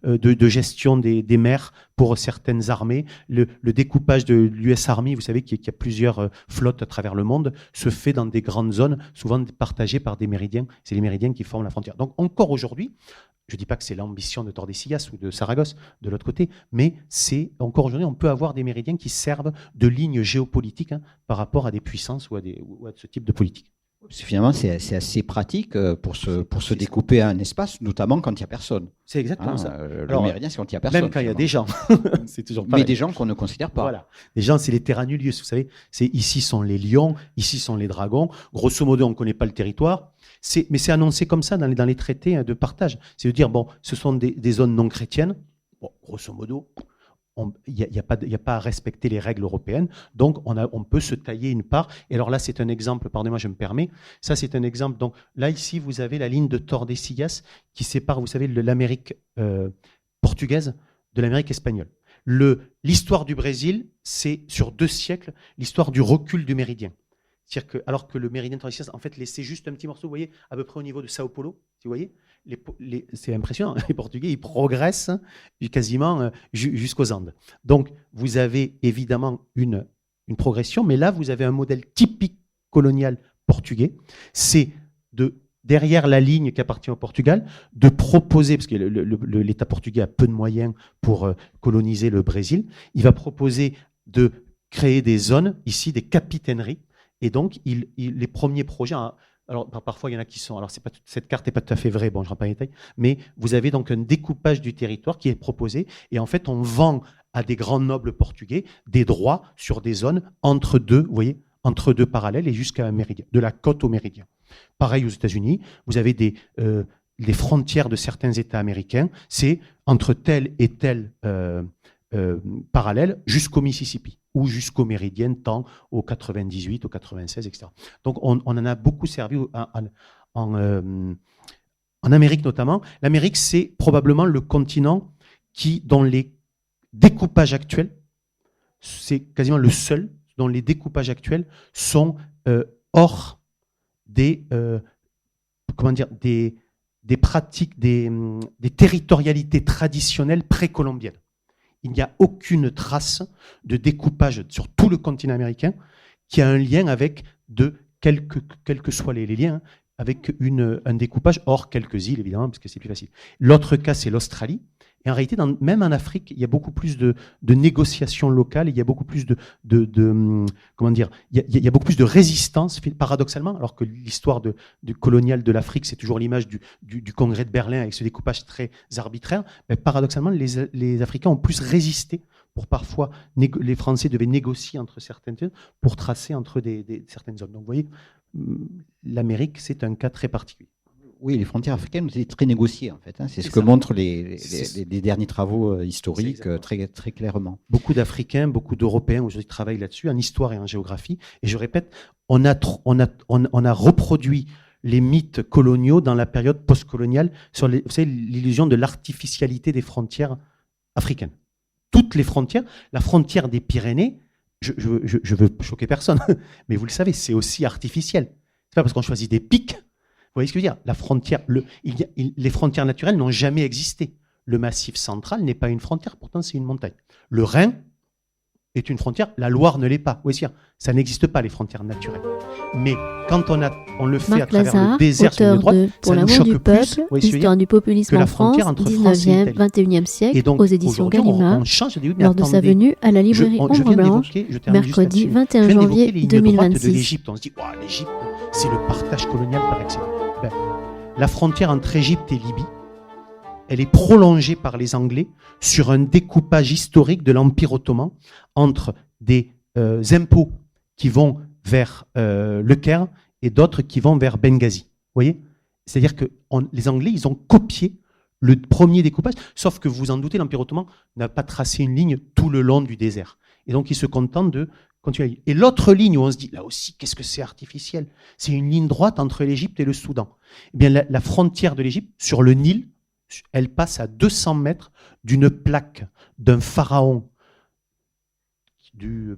de gestion des mers pour certaines armées. Le découpage de l'US Army, vous savez qu'il y a plusieurs flottes à travers le monde, se fait dans des grandes zones, souvent partagées par des méridiens. C'est les méridiens qui forment la frontière. Donc encore aujourd'hui, je ne dis pas que c'est l'ambition de Tordesillas ou de Saragosse de l'autre côté, mais encore aujourd'hui, on peut avoir des méridiens qui servent de ligne géopolitique par rapport à des puissances ou à ce type de politique.
Finalement, c'est assez pratique pour se découper un espace, notamment quand il n'y a personne.
C'est exactement ça.
Le méridien, c'est quand il n'y a personne.
Même quand il y a des gens. C'est toujours pareil.
Mais des gens qu'on ne considère pas.
Voilà. Les gens, c'est les terra nullius, vous savez. Ici sont les lions, ici sont les dragons. Grosso modo, on ne connaît pas le territoire. Mais c'est annoncé comme ça dans les traités de partage. C'est de dire, bon, ce sont des zones non chrétiennes. Bon, grosso modo, il n'y a pas à respecter les règles européennes, donc on peut se tailler une part. Et alors là, c'est un exemple, pardonnez-moi, je me permets, ça c'est un exemple. Donc là, ici, vous avez la ligne de Tordesillas qui sépare, vous savez, l'Amérique portugaise de l'Amérique espagnole. L'histoire du Brésil, c'est sur 2 siècles, l'histoire du recul du méridien. C'est-à-dire que, alors que le méridien de Tordesillas, en fait, laissait juste un petit morceau, vous voyez, à peu près au niveau de Sao Paulo, vous voyez, c'est impressionnant, les Portugais, ils progressent quasiment jusqu'aux Andes. Donc, vous avez évidemment une progression, mais là, vous avez un modèle typique colonial portugais. C'est derrière la ligne qui appartient au Portugal, de proposer, parce que l'État portugais a peu de moyens pour coloniser le Brésil, il va proposer de créer des zones, ici, des capitaineries, et donc, les premiers projets... Alors, parfois, il y en a qui sont... Alors, cette carte n'est pas tout à fait vraie, bon, je ne rentre pas dans les détails, mais vous avez donc un découpage du territoire qui est proposé, et en fait, on vend à des grands nobles portugais des droits sur des zones entre deux parallèles et jusqu'à un méridien, de la côte au méridien. Pareil aux États-Unis, vous avez les frontières de certains États américains, c'est entre tel et tel parallèle jusqu'au Mississippi ou jusqu'au méridien, tant au 98, au 96, etc. Donc on en a beaucoup servi en Amérique notamment. L'Amérique, c'est probablement le continent dont les découpages actuels, c'est quasiment le seul dont les découpages actuels sont hors des pratiques, des territorialités traditionnelles précolombiennes. Il n'y a aucune trace de découpage sur tout le continent américain qui a un lien avec quels que soient les liens, avec un découpage hors quelques îles, évidemment, parce que c'est plus facile. L'autre cas, c'est l'Australie. Et en réalité, même en Afrique, il y a beaucoup plus de négociations locales, il y a beaucoup plus comment dire, il y a beaucoup plus de résistance, paradoxalement, alors que l'histoire du colonial de l'Afrique, c'est toujours l'image du congrès de Berlin avec ce découpage très arbitraire. Mais paradoxalement, les Africains ont plus résisté pour parfois, les Français devaient négocier entre certaines zones pour tracer entre certaines zones. Donc vous voyez, l'Amérique, c'est un cas très particulier.
Oui, les frontières africaines ont été très négociées, en fait. C'est ce que montrent les derniers travaux historiques très, très clairement.
Beaucoup d'Africains, beaucoup d'Européens aujourd'hui travaillent là-dessus, en histoire et en géographie. Et je répète, on a reproduit les mythes coloniaux dans la période postcoloniale sur vous savez, l'illusion de l'artificialité des frontières africaines. Toutes les frontières, la frontière des Pyrénées, je veux choquer personne, mais vous le savez, c'est aussi artificiel. C'est pas parce qu'on choisit des pics. Vous voyez ce que je veux dire ? La frontière, les frontières naturelles n'ont jamais existé. Le Massif central n'est pas une frontière, pourtant c'est une montagne. Le Rhin est une frontière, la Loire ne l'est pas. Vous voyez ce que je veux dire ? Ça n'existe pas, les frontières naturelles. Mais quand on le fait
Marc
à travers
Lazare,
le désert sur la droite,
Pour
ça nous
l'amour
choque
du
plus,
peuple, l'histoire du populisme en France, 19e, 21e siècle,
donc,
aux éditions Gallimard,
mais
lors de sa venue à la librairie Ombre Blanche, mercredi 21 janvier 2026.
De l'Égypte, on se dit, oh, l'Égypte, c'est le partage colonial par excellence. Ben, la frontière entre Égypte et Libye, elle est prolongée par les Anglais sur un découpage historique de l'Empire ottoman entre des impôts qui vont vers le Caire et d'autres qui vont vers Benghazi. Vous voyez ? C'est-à-dire que les Anglais, ils ont copié le premier découpage, sauf que vous vous en doutez, l'Empire ottoman n'a pas tracé une ligne tout le long du désert. Et donc, ils se contentent de continuer. Et l'autre ligne où on se dit, là aussi, qu'est-ce que c'est artificiel ? C'est une ligne droite entre l'Égypte et le Soudan. Eh bien, la frontière de l'Égypte, sur le Nil, elle passe à 200 mètres d'une plaque d'un pharaon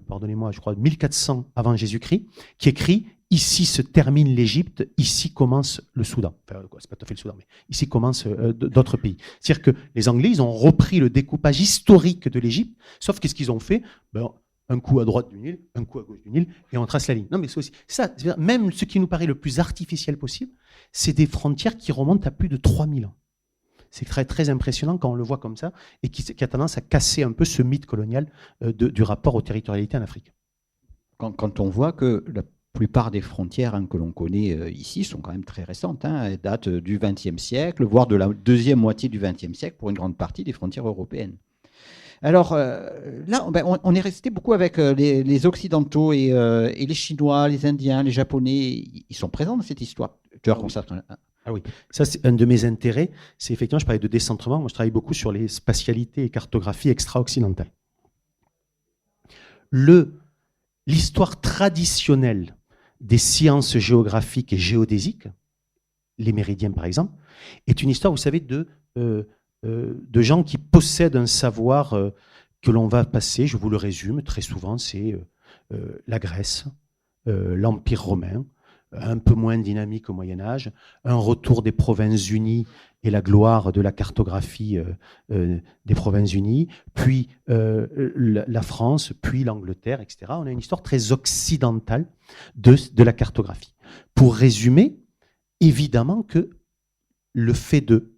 pardonnez-moi, je crois, 1400 avant Jésus-Christ, qui écrit « Ici se termine l'Égypte, ici commence le Soudan ». Enfin, c'est pas tout à fait le Soudan, mais ici commencent d'autres pays. C'est-à-dire que les Anglais, ils ont repris le découpage historique de l'Égypte, sauf qu'est-ce qu'ils ont fait ? Un coup à droite du Nil, un coup à gauche du Nil, et on trace la ligne. Non, mais c'est aussi ça. Même ce qui nous paraît le plus artificiel possible, c'est des frontières qui remontent à plus de 3000 ans. C'est très, très impressionnant quand on le voit comme ça et qui a tendance à casser un peu ce mythe colonial du rapport aux territorialités en Afrique.
Quand on voit que la plupart des frontières que l'on connaît ici sont quand même très récentes, elles datent du XXe siècle, voire de la deuxième moitié du XXe siècle pour une grande partie des frontières européennes. Alors là, on est resté beaucoup avec les Occidentaux et les Chinois, les Indiens, les Japonais. Ils sont présents dans cette histoire.
Ah oui, ça c'est un de mes intérêts. C'est effectivement, je parlais de décentrement. Moi, je travaille beaucoup sur les spatialités et cartographie extra-occidentale. L'histoire traditionnelle des sciences géographiques et géodésiques, les méridiens par exemple, est une histoire, vous savez, de gens qui possèdent un savoir que l'on va passer. Je vous le résume très souvent, c'est la Grèce, l'Empire romain, un peu moins dynamique au Moyen-Âge, un retour des Provinces-Unies et la gloire de la cartographie des Provinces-Unies, puis la France, puis l'Angleterre, etc. On a une histoire très occidentale de la cartographie. Pour résumer, évidemment que le fait de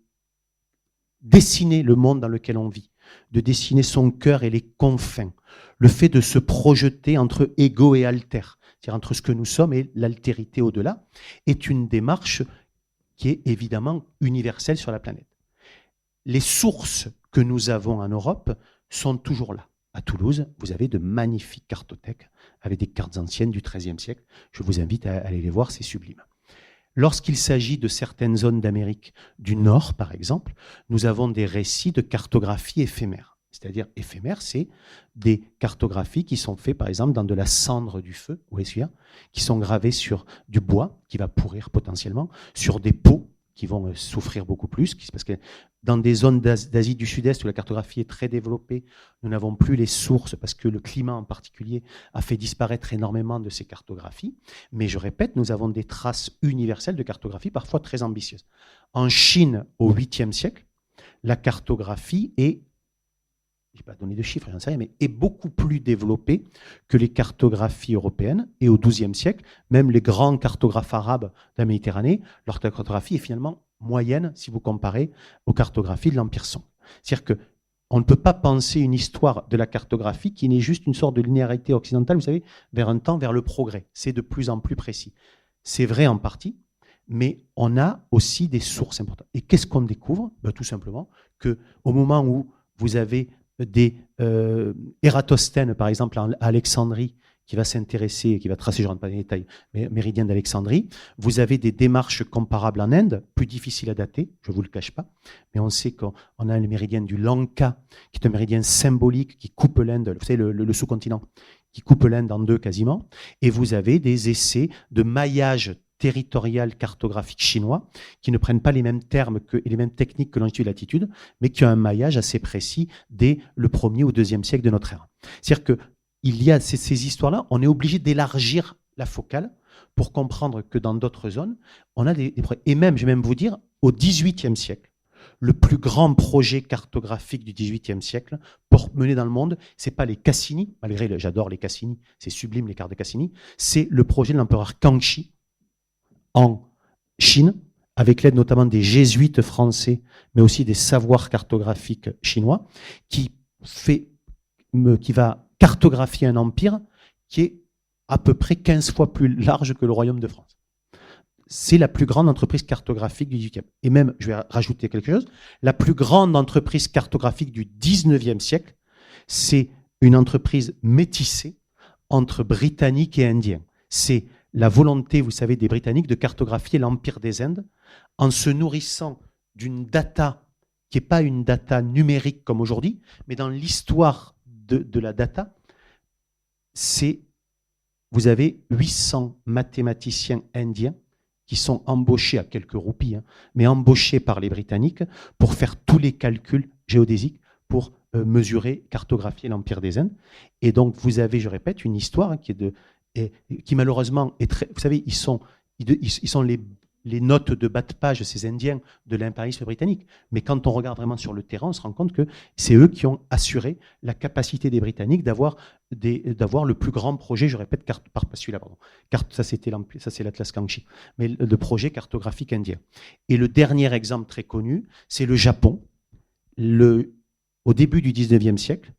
dessiner le monde dans lequel on vit, de dessiner son cœur et les confins, le fait de se projeter entre ego et alter, c'est-à-dire entre ce que nous sommes et l'altérité au-delà, est une démarche qui est évidemment universelle sur la planète. Les sources que nous avons en Europe sont toujours là. À Toulouse, vous avez de magnifiques cartothèques avec des cartes anciennes du XIIIe siècle. Je vous invite à aller les voir, c'est sublime. Lorsqu'il s'agit de certaines zones d'Amérique du Nord, par exemple, nous avons des récits de cartographie éphémère. C'est-à-dire éphémère, c'est des cartographies qui sont faites, par exemple, dans de la cendre du feu, ou qui sont gravées sur du bois, qui va pourrir potentiellement, sur des peaux qui vont souffrir beaucoup plus, parce que dans des zones d'Asie du Sud-Est où la cartographie est très développée, nous n'avons plus les sources, parce que le climat en particulier a fait disparaître énormément de ces cartographies. Mais je répète, nous avons des traces universelles de cartographie, parfois très ambitieuses. En Chine, au 8e siècle, la cartographie est, je n'ai pas donné de chiffres, j'en sais rien, mais est beaucoup plus développée que les cartographies européennes. Et au XIIe siècle, même les grands cartographes arabes de la Méditerranée, leur cartographie est finalement moyenne si vous comparez aux cartographies de l'Empire Song. C'est-à-dire que on ne peut pas penser une histoire de la cartographie qui n'est juste une sorte de linéarité occidentale, vous savez, vers un temps, vers le progrès. C'est de plus en plus précis. C'est vrai en partie, mais on a aussi des sources importantes. Et qu'est-ce qu'on découvre? Tout simplement qu'au moment où vous avez des Ératosthène, par exemple, à Alexandrie, qui va s'intéresser, qui va tracer, je ne rentre pas dans les détails, mais méridien d'Alexandrie. Vous avez des démarches comparables en Inde, plus difficiles à dater, je ne vous le cache pas, mais on sait qu'on a le méridien du Lanka, qui est un méridien symbolique qui coupe l'Inde, vous savez, le sous-continent, qui coupe l'Inde en deux quasiment, et vous avez des essais de maillage territorial cartographique chinois qui ne prennent pas les mêmes termes et les mêmes techniques que longitude et latitude, mais qui ont un maillage assez précis dès le 1er ou 2e siècle de notre ère. C'est-à-dire que il y a ces histoires-là, on est obligé d'élargir la focale pour comprendre que dans d'autres zones, on a des problèmes. Et même, je vais même vous dire, au XVIIIe siècle, le plus grand projet cartographique du XVIIIe siècle, mené dans le monde, c'est pas les Cassini, malgré j'adore les Cassini, c'est sublime les cartes de Cassini, c'est le projet de l'empereur Kangxi en Chine, avec l'aide notamment des jésuites français, mais aussi des savoirs cartographiques chinois, qui va cartographier un empire qui est à peu près 15 fois plus large que le royaume de France. C'est la plus grande entreprise cartographique du XVIIIe. Et même, je vais rajouter quelque chose, la plus grande entreprise cartographique du XIXe siècle, c'est une entreprise métissée entre Britanniques et Indiens. C'est la volonté, vous savez, des Britanniques de cartographier l'empire des Indes en se nourrissant d'une data qui n'est pas une data numérique comme aujourd'hui, mais dans l'histoire de la data, vous avez 800 mathématiciens indiens qui sont embauchés à quelques roupies, mais embauchés par les Britanniques pour faire tous les calculs géodésiques pour mesurer, cartographier l'empire des Indes. Et donc, vous avez, je répète, une histoire qui malheureusement est très... Vous savez, ils sont les notes de bas de page, ces Indiens, de l'impérialisme britannique. Mais quand on regarde vraiment sur le terrain, on se rend compte que c'est eux qui ont assuré la capacité des Britanniques d'avoir le plus grand projet, je répète, celui-là, pardon. Ça, c'est l'Atlas Kangxi, mais le projet cartographique indien. Et le dernier exemple très connu, c'est le Japon. Au début du 19e siècle,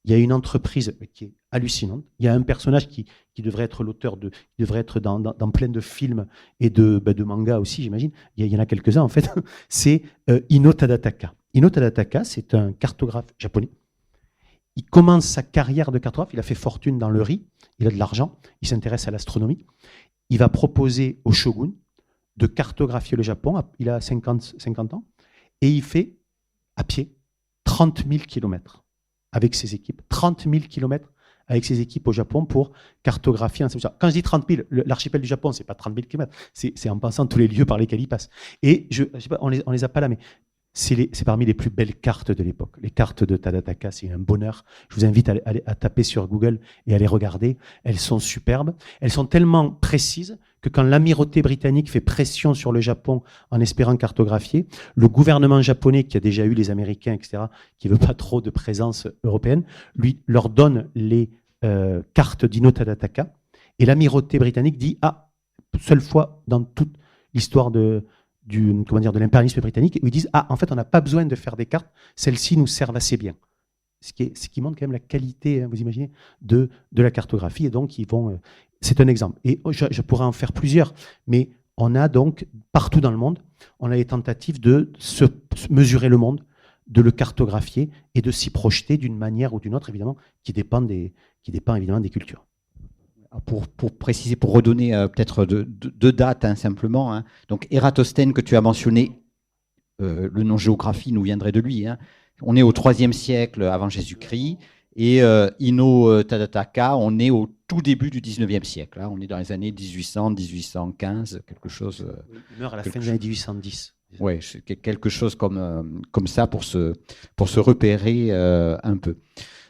il y a une entreprise qui est hallucinante. Il y a un personnage qui devrait être l'auteur qui devrait être dans plein de films et de mangas aussi, j'imagine. Il y en a quelques-uns, en fait. C'est Ino Tadataka. Ino Tadataka, c'est un cartographe japonais. Il commence sa carrière de cartographe. Il a fait fortune dans le riz. Il a de l'argent. Il s'intéresse à l'astronomie. Il va proposer au shogun de cartographier le Japon. Il a 50 ans. Et il fait, à pied, 30 000 kilomètres avec ses équipes. 30 000 kilomètres avec ses équipes au Japon pour cartographier. Quand je dis 30 000, l'archipel du Japon, c'est pas 30 000 kilomètres, c'est en pensant tous les lieux par lesquels il passe. Et je sais pas, on les a pas là, mais c'est parmi les plus belles cartes de l'époque. Les cartes de Tadataka, c'est un bonheur. Je vous invite à taper sur Google et à les regarder. Elles sont superbes. Elles sont tellement précises que quand l'amirauté britannique fait pression sur le Japon en espérant cartographier, le gouvernement japonais, qui a déjà eu les Américains, etc., qui ne veut pas trop de présence européenne, leur donne les cartes d'Ino Tadataka. Et l'amirauté britannique dit, seule fois dans toute l'histoire de l'impérialisme britannique, où ils disent en fait on n'a pas besoin de faire des cartes, celles-ci nous servent assez bien. Ce qui montre quand même la qualité, vous imaginez, de la cartographie. Et donc c'est un exemple. Et je pourrais en faire plusieurs, mais on a donc partout dans le monde, on a les tentatives de se mesurer le monde, de le cartographier et de s'y projeter d'une manière ou d'une autre, évidemment, qui dépend évidemment des cultures.
Pour préciser, pour redonner peut-être deux dates simplement. Donc Ératosthène que tu as mentionné, le nom géographie nous viendrait de lui. On est au IIIe siècle avant Jésus-Christ et Ino Tadataka, on est au tout début du XIXe siècle. On est dans les années 1800, 1815, quelque chose.
Il meurt à la fin des années 1810.
Oui, quelque chose comme ça pour se repérer un peu.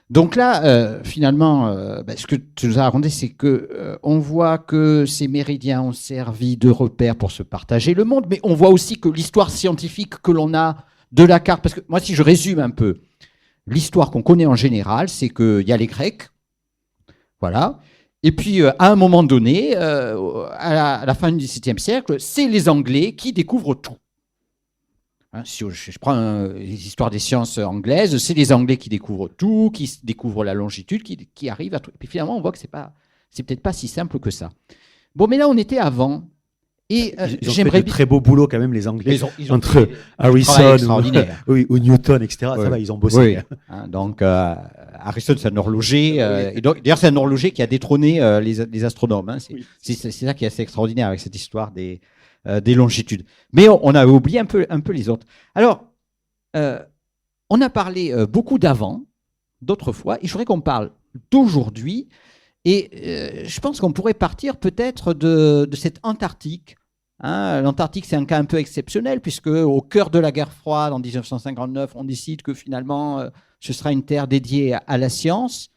Donc là, finalement, ce que tu nous as raconté, c'est que on voit que ces méridiens ont servi de repère pour se partager le monde, mais on voit aussi que l'histoire scientifique que l'on a de la carte, parce que moi, si je résume un peu, l'histoire qu'on connaît en général, c'est qu'il y a les Grecs, voilà, et puis à un moment donné, à la fin du XVIIe siècle, c'est les Anglais qui découvrent tout. Si je prends les histoires des sciences anglaises, c'est les Anglais qui découvrent tout, qui découvrent la longitude, qui arrivent à tout. Et puis finalement, on voit que c'est peut-être pas si simple que ça. Bon, mais là, on était avant. Et
ils ont fait de très beau boulot quand même, les Anglais.
Ils ont
entre Harrison ou Newton, etc.
Ouais.
Ça va, ils ont bossé.
Oui. Donc, Harrison, c'est un horloger. Et donc, d'ailleurs, c'est un horloger qui a détrôné les astronomes. C'est ça qui est assez extraordinaire avec cette histoire des longitudes. Mais on avait oublié un peu les autres. Alors, on a parlé beaucoup d'avant, d'autrefois, et je voudrais qu'on parle d'aujourd'hui. Et je pense qu'on pourrait partir peut-être de cette Antarctique. L'Antarctique, c'est un cas un peu exceptionnel, puisque au cœur de la guerre froide, en 1959, on décide que finalement, ce sera une terre dédiée à la science.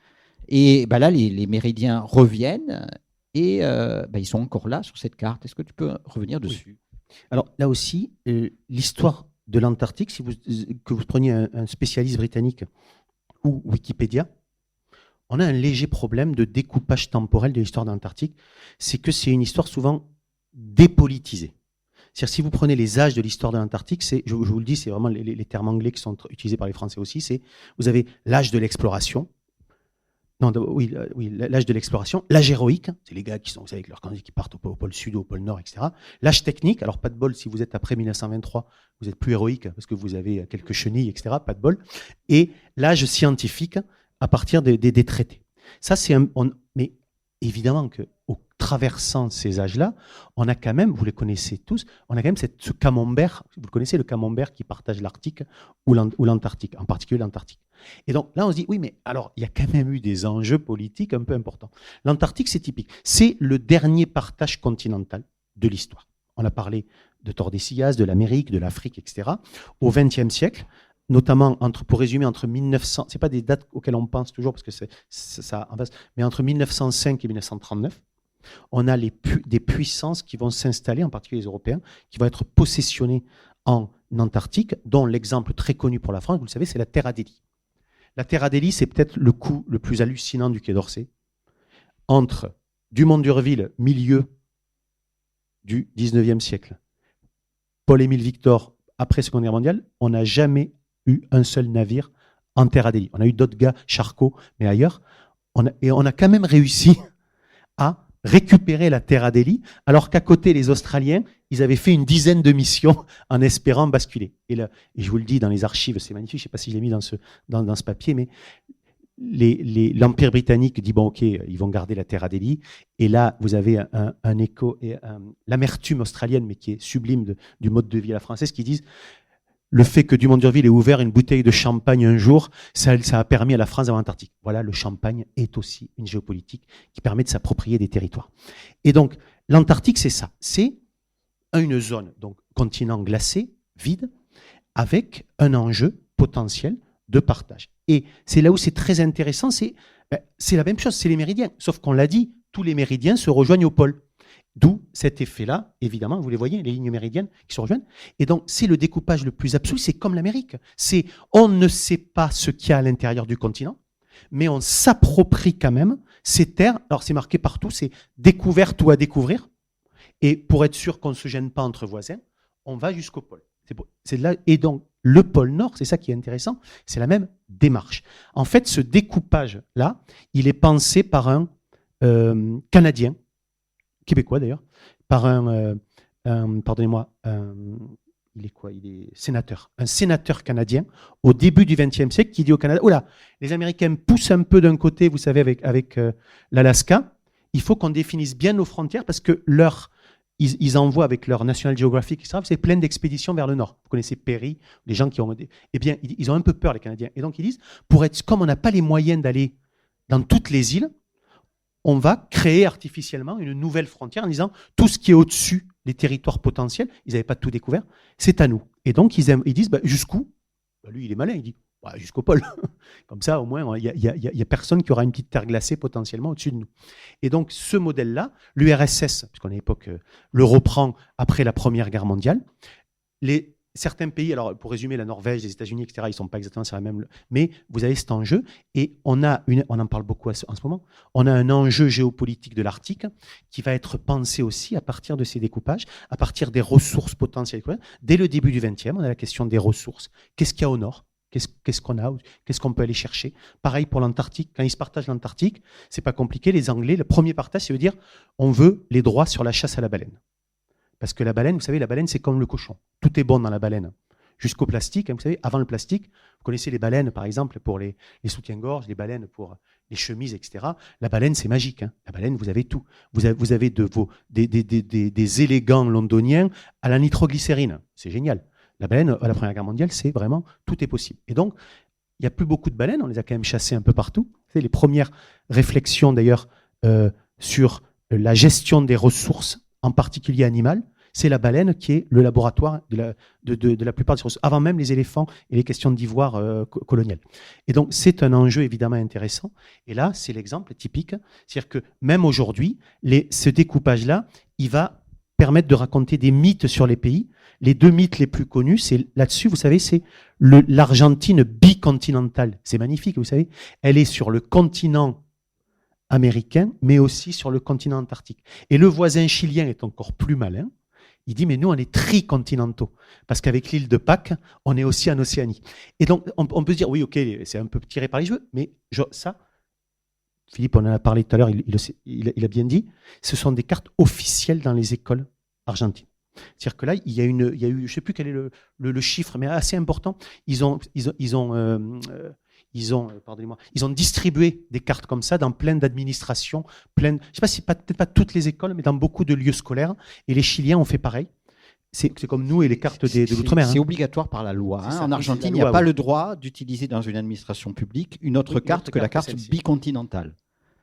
Et là, les méridiens reviennent. Et ils sont encore là sur cette carte. Est-ce que tu peux revenir dessus ?
Alors là aussi, l'histoire de l'Antarctique, que vous preniez un spécialiste britannique ou Wikipédia, on a un léger problème de découpage temporel de l'histoire de l'Antarctique. C'est que c'est une histoire souvent dépolitisée. C'est-à-dire, si vous prenez les âges de l'histoire de l'Antarctique, je vous le dis, c'est vraiment les termes anglais qui sont utilisés par les Français aussi, vous avez l'âge de l'exploration. L'âge de l'exploration, l'âge héroïque, c'est les gars qui sont, vous savez, avec leurs candidats qui partent au pôle sud ou au pôle nord, etc. L'âge technique, alors pas de bol, si vous êtes après 1923, vous êtes plus héroïque parce que vous avez quelques chenilles, etc. Pas de bol. Et l'âge scientifique à partir des traités. Ça, mais évidemment que traversant ces âges-là, on a quand même, vous les connaissez tous, on a quand même ce camembert, vous connaissez le camembert qui partage l'Arctique ou l'Antarctique, en particulier l'Antarctique. Et donc là, on se dit, oui, mais alors, il y a quand même eu des enjeux politiques un peu importants. L'Antarctique, c'est typique. C'est le dernier partage continental de l'histoire. On a parlé de Tordesillas, de l'Amérique, de l'Afrique, etc. Au XXe siècle, notamment, pour résumer, entre 1900, c'est pas des dates auxquelles on pense toujours, parce que c'est ça en face, mais entre 1905 et 1939, on a des puissances qui vont s'installer, en particulier les Européens, qui vont être possessionnés en Antarctique, dont l'exemple très connu pour la France, vous le savez, c'est la Terre Adélie. La Terre Adélie, c'est peut-être le coup le plus hallucinant du Quai d'Orsay, entre Dumont d'Urville, milieu du 19e siècle, Paul-Émile Victor, après la Seconde Guerre mondiale, on n'a jamais eu un seul navire en Terre Adélie. On a eu d'autres gars, Charcot, mais ailleurs, on a quand même réussi à récupérer la Terre Adélie, alors qu'à côté, les Australiens, ils avaient fait une dizaine de missions en espérant basculer. Et je vous le dis dans les archives, c'est magnifique, je ne sais pas si je l'ai mis dans ce papier, mais l'Empire britannique dit, bon, ok, ils vont garder la Terre Adélie. Et là, vous avez un écho, et l'amertume australienne, mais qui est sublime du mode de vie à la française, qui disent, le fait que Dumont d'Urville ait ouvert une bouteille de champagne un jour, ça a permis à la France d'avoir l'Antarctique. Voilà, le champagne est aussi une géopolitique qui permet de s'approprier des territoires. Et donc, l'Antarctique, c'est ça. C'est une zone, donc continent glacé, vide, avec un enjeu potentiel de partage. Et c'est là où c'est très intéressant, c'est la même chose, c'est les méridiens. Sauf qu'on l'a dit, tous les méridiens se rejoignent au pôle. D'où cet effet-là, évidemment, vous les voyez, les lignes méridiennes qui se rejoignent. Et donc, c'est le découpage le plus absolu, c'est comme l'Amérique. On ne sait pas ce qu'il y a à l'intérieur du continent, mais on s'approprie quand même ces terres. Alors, c'est marqué partout, c'est découverte ou à découvrir. Et pour être sûr qu'on ne se gêne pas entre voisins, on va jusqu'au pôle. C'est là. Et donc, le pôle Nord, c'est ça qui est intéressant, c'est la même démarche. En fait, ce découpage-là, il est pensé par un Canadien, québécois d'ailleurs, par pardonnez-moi, il est sénateur, un sénateur canadien au début du XXe siècle qui dit au Canada, oula, les Américains poussent un peu d'un côté, vous savez, avec l'Alaska, il faut qu'on définisse bien nos frontières parce que ils envoient avec leur National Geographic, etc., c'est plein d'expéditions vers le nord. Vous connaissez Perry, les gens qui ont... Eh bien, ils ont un peu peur, les Canadiens. Et donc, ils disent, comme on n'a pas les moyens d'aller dans toutes les îles, on va créer artificiellement une nouvelle frontière en disant tout ce qui est au-dessus des territoires potentiels, ils n'avaient pas tout découvert, c'est à nous. Et donc, ils disent jusqu'où ? Lui, il est malin, il dit jusqu'au pôle. Comme ça, au moins, il n'y a personne qui aura une petite terre glacée potentiellement au-dessus de nous. Et donc, ce modèle-là, l'URSS, puisqu'on est à l'époque, le reprend après la Première Guerre mondiale, les certains pays, alors pour résumer, la Norvège, les États-Unis, etc., ils ne sont pas exactement sur la même, mais vous avez cet enjeu, et on en parle beaucoup en ce moment, on a un enjeu géopolitique de l'Arctique qui va être pensé aussi à partir de ces découpages, à partir des ressources potentielles. Dès le début du XXe, on a la question des ressources. Qu'est-ce qu'il y a au nord ? Qu'est-ce qu'on a ? Qu'est-ce qu'on peut aller chercher ? Pareil pour l'Antarctique. Quand ils se partagent l'Antarctique, c'est pas compliqué. Les Anglais, le premier partage, ça veut dire on veut les droits sur la chasse à la baleine. Parce que la baleine, vous savez, la baleine, c'est comme le cochon. Tout est bon dans la baleine. Jusqu'au plastique, vous savez, avant le plastique, vous connaissez les baleines, par exemple, pour les soutiens-gorge, les baleines pour les chemises, etc. La baleine, c'est magique. La baleine, vous avez tout. Vous avez des élégants londoniens à la nitroglycérine. C'est génial. La baleine, à la Première Guerre mondiale, c'est vraiment, tout est possible. Et donc, il n'y a plus beaucoup de baleines, on les a quand même chassées un peu partout. C'est les premières réflexions, d'ailleurs, sur la gestion des ressources, en particulier animales, c'est la baleine qui est le laboratoire de la plupart des ressources, avant même les éléphants et les questions d'ivoire colonial. Et donc, c'est un enjeu évidemment intéressant. Et là, c'est l'exemple typique. C'est-à-dire que même aujourd'hui, ce découpage-là, il va permettre de raconter des mythes sur les pays. Les deux mythes les plus connus, c'est là-dessus, vous savez, c'est l'Argentine bicontinentale. C'est magnifique, vous savez. Elle est sur le continent américain, mais aussi sur le continent antarctique. Et le voisin chilien est encore plus malin. Il dit, mais nous, on est tricontinentaux. Parce qu'avec l'île de Pâques, on est aussi en Océanie. Et donc, on peut se dire, oui, ok, c'est un peu tiré par les cheveux, mais ça, Philippe, on en a parlé tout à l'heure, il a bien dit, ce sont des cartes officielles dans les écoles argentines. C'est-à-dire que là, il y a eu, je ne sais plus quel est le chiffre, mais assez important. Ils ont distribué des cartes comme ça dans plein d'administrations, je ne sais pas si peut-être pas toutes les écoles, mais dans beaucoup de lieux scolaires. Et les Chiliens ont fait pareil. C'est comme nous et les cartes de l'outre-mer.
C'est obligatoire par la loi. En Argentine, il n'y a pas le droit d'utiliser dans une administration publique une autre carte que la carte bicontinentale.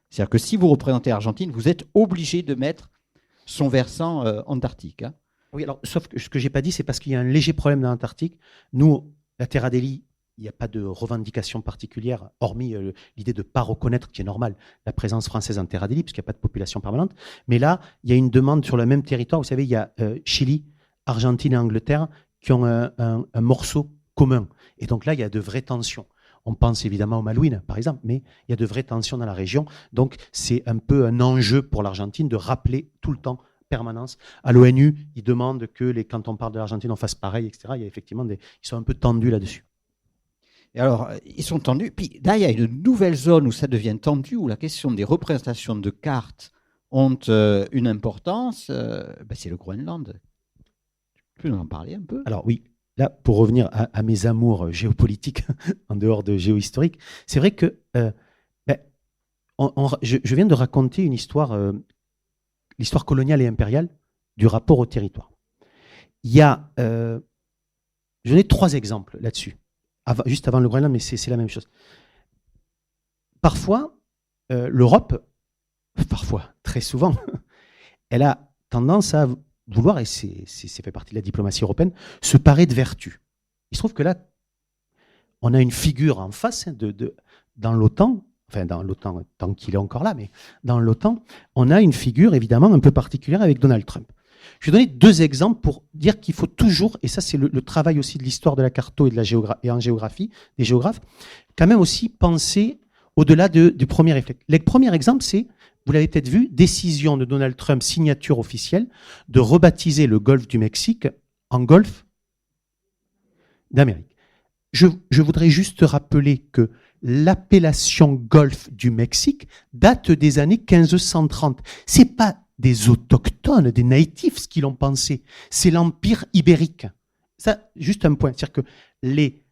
C'est-à-dire que si vous représentez l'Argentine, vous êtes obligé de mettre son versant antarctique.
Oui, alors, sauf que ce que je n'ai pas dit, c'est parce qu'il y a un léger problème dans l'Antarctique. Nous, la Terra Deli, il n'y a pas de revendication particulière, hormis l'idée de ne pas reconnaître, qui est normal, la présence française en Terra Deli, puisqu'il n'y a pas de population permanente. Mais là, il y a une demande sur le même territoire. Vous savez, il y a Chili, Argentine et Angleterre qui ont un morceau commun. Et donc là, il y a de vraies tensions. On pense évidemment aux Malouines, par exemple, mais il y a de vraies tensions dans la région. Donc, c'est un peu un enjeu pour l'Argentine de rappeler tout le temps, permanence. À l'ONU, ils demandent que quand on parle de l'Argentine, on fasse pareil, etc. Il y a effectivement ils sont un peu tendus là-dessus.
Et alors, ils sont tendus. Puis là, il y a une nouvelle zone où ça devient tendu, où la question des représentations de cartes ont une importance. C'est le Groenland. Tu peux nous en parler un peu ?
Alors oui, là, pour revenir à mes amours géopolitiques, en dehors de géohistorique, c'est vrai que je viens de raconter une histoire, l'histoire coloniale et impériale du rapport au territoire. Il y a, j'en ai 3 exemples là-dessus, juste avant le Groenland, mais c'est la même chose. Parfois, l'Europe, très souvent, elle a tendance à vouloir, et c'est fait partie de la diplomatie européenne, se parer de vertu. Il se trouve que là, on a une figure en face dans l'OTAN, enfin dans l'OTAN tant qu'il est encore là, mais dans l'OTAN, on a une figure évidemment un peu particulière avec Donald Trump. Je vais donner 2 exemples pour dire qu'il faut toujours, et ça c'est le travail aussi de l'histoire de la carto et de la et en géographie, des géographes, quand même aussi penser au-delà du premier réflexe. Le premier exemple, c'est, vous l'avez peut-être vu, décision de Donald Trump, signature officielle, de rebaptiser le golfe du Mexique en golfe d'Amérique. Je voudrais juste rappeler que l'appellation golfe du Mexique date des années 1530. C'est pas des autochtones, des natifs qui l'ont pensé, c'est l'Empire ibérique. Ça, juste un point, c'est-à-dire que les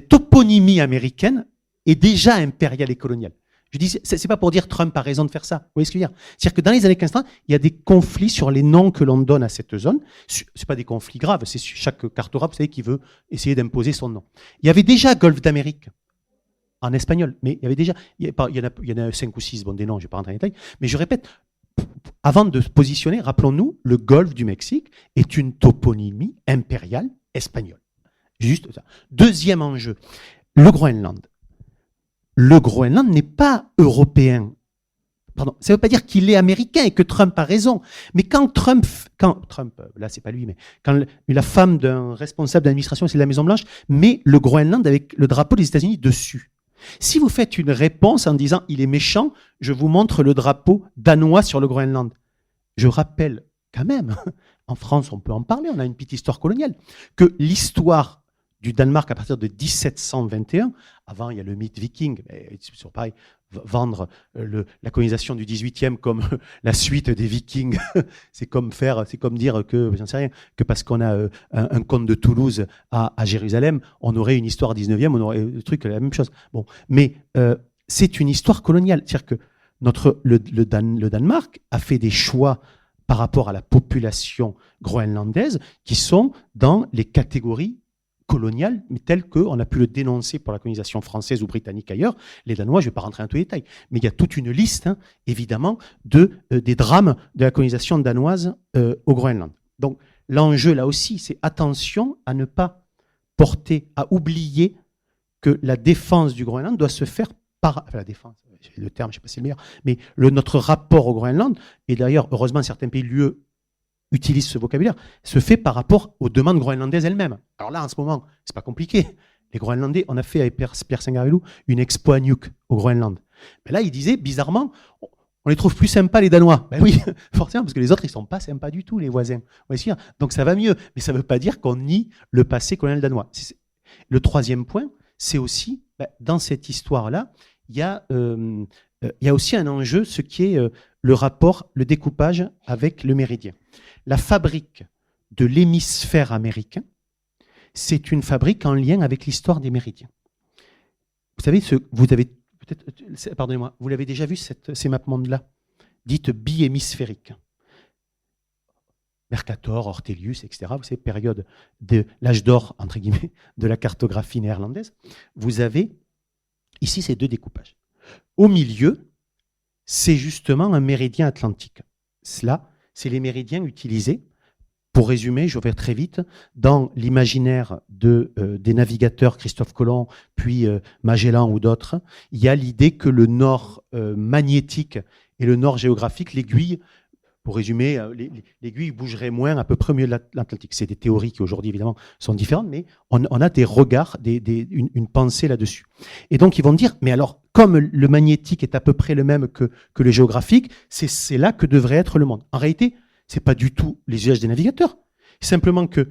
toponymies américaines est déjà impériale et coloniale. Je dis, c'est pas pour dire Trump a raison de faire ça. Vous voyez ce que je veux dire ? C'est-à-dire que dans les années 1530, il y a des conflits sur les noms que l'on donne à cette zone. C'est pas des conflits graves, c'est chaque cartographe, vous savez, qui veut essayer d'imposer son nom. Il y avait déjà Golfe d'Amérique en espagnol, mais il y avait déjà, il y en a 5 ou 6, bon, des noms, je ne vais pas rentrer en détail, mais je répète, avant de se positionner, rappelons-nous, le golfe du Mexique est une toponymie impériale espagnole. Juste ça. Deuxième enjeu, le Groenland. Le Groenland n'est pas européen ça veut pas dire qu'il est américain et que Trump a raison. Mais quand Trump, là c'est pas lui, mais quand la femme d'un responsable d'administration, c'est de la Maison Blanche, met le Groenland avec le drapeau des États-Unis dessus. Si vous faites une réponse en disant il est méchant, je vous montre le drapeau danois sur le Groenland. Je rappelle quand même, en France on peut en parler, on a une petite histoire coloniale, que l'histoire du Danemark à partir de 1721, avant il y a le mythe viking, mais c'est toujours pareil, vendre la colonisation du 18e comme la suite des Vikings, c'est comme dire que, j'en sais rien, que parce qu'on a un comte de Toulouse à Jérusalem, on aurait une histoire 19e, on aurait le truc, la même chose. Bon, mais c'est une histoire coloniale, c'est-à-dire que le Danemark a fait des choix par rapport à la population groenlandaise qui sont dans les catégories coloniales, mais telles qu'on a pu le dénoncer pour la colonisation française ou britannique ailleurs. Les Danois, je ne vais pas rentrer dans tous les détails, mais il y a toute une liste, évidemment, des drames de la colonisation danoise au Groenland. Donc l'enjeu, là aussi, c'est attention à ne pas à oublier que la défense du Groenland doit se faire la défense, le terme, je ne sais pas si c'est le meilleur, mais notre rapport au Groenland, et d'ailleurs, heureusement, certains pays de l'UE utilisent ce vocabulaire, se fait par rapport aux demandes groenlandaises elles-mêmes. Alors là, en ce moment, c'est pas compliqué. Les Groenlandais, on a fait avec Pierre Sengarelou une expo à Nuuk, au Groenland. Mais là, il disait, bizarrement, on les trouve plus sympas, les Danois. Ben oui, forcément, parce que les autres, ils sont pas sympas du tout, les voisins. Donc ça va mieux, mais ça ne veut pas dire qu'on nie le passé colonial danois. Le troisième point, c'est aussi, dans cette histoire-là, il y a aussi un enjeu, ce qui est le rapport, le découpage avec le méridien. La fabrique de l'hémisphère américain, c'est une fabrique en lien avec l'histoire des méridiens. Vous savez, pardonnez-moi, vous l'avez déjà vu, ces mappemondes-là, dites bihémisphériques. Mercator, Ortelius, etc. Vous savez, période de l'âge d'or, entre guillemets, de la cartographie néerlandaise. Vous avez ici ces deux découpages. Au milieu, c'est justement un méridien atlantique. Cela, c'est les méridiens utilisés, pour résumer, je vais très vite, dans l'imaginaire des navigateurs Christophe Colomb, puis Magellan ou d'autres. Il y a l'idée que le nord magnétique et le nord géographique, l'aiguille, pour résumer, l'aiguille bougerait moins à peu près au milieu de l'Atlantique. C'est des théories qui aujourd'hui, évidemment, sont différentes, mais on a des regards, une pensée là-dessus. Et donc, ils vont dire, mais alors, comme le magnétique est à peu près le même que le géographique, c'est là que devrait être le monde. En réalité, ce n'est pas du tout les usages des navigateurs. Simplement que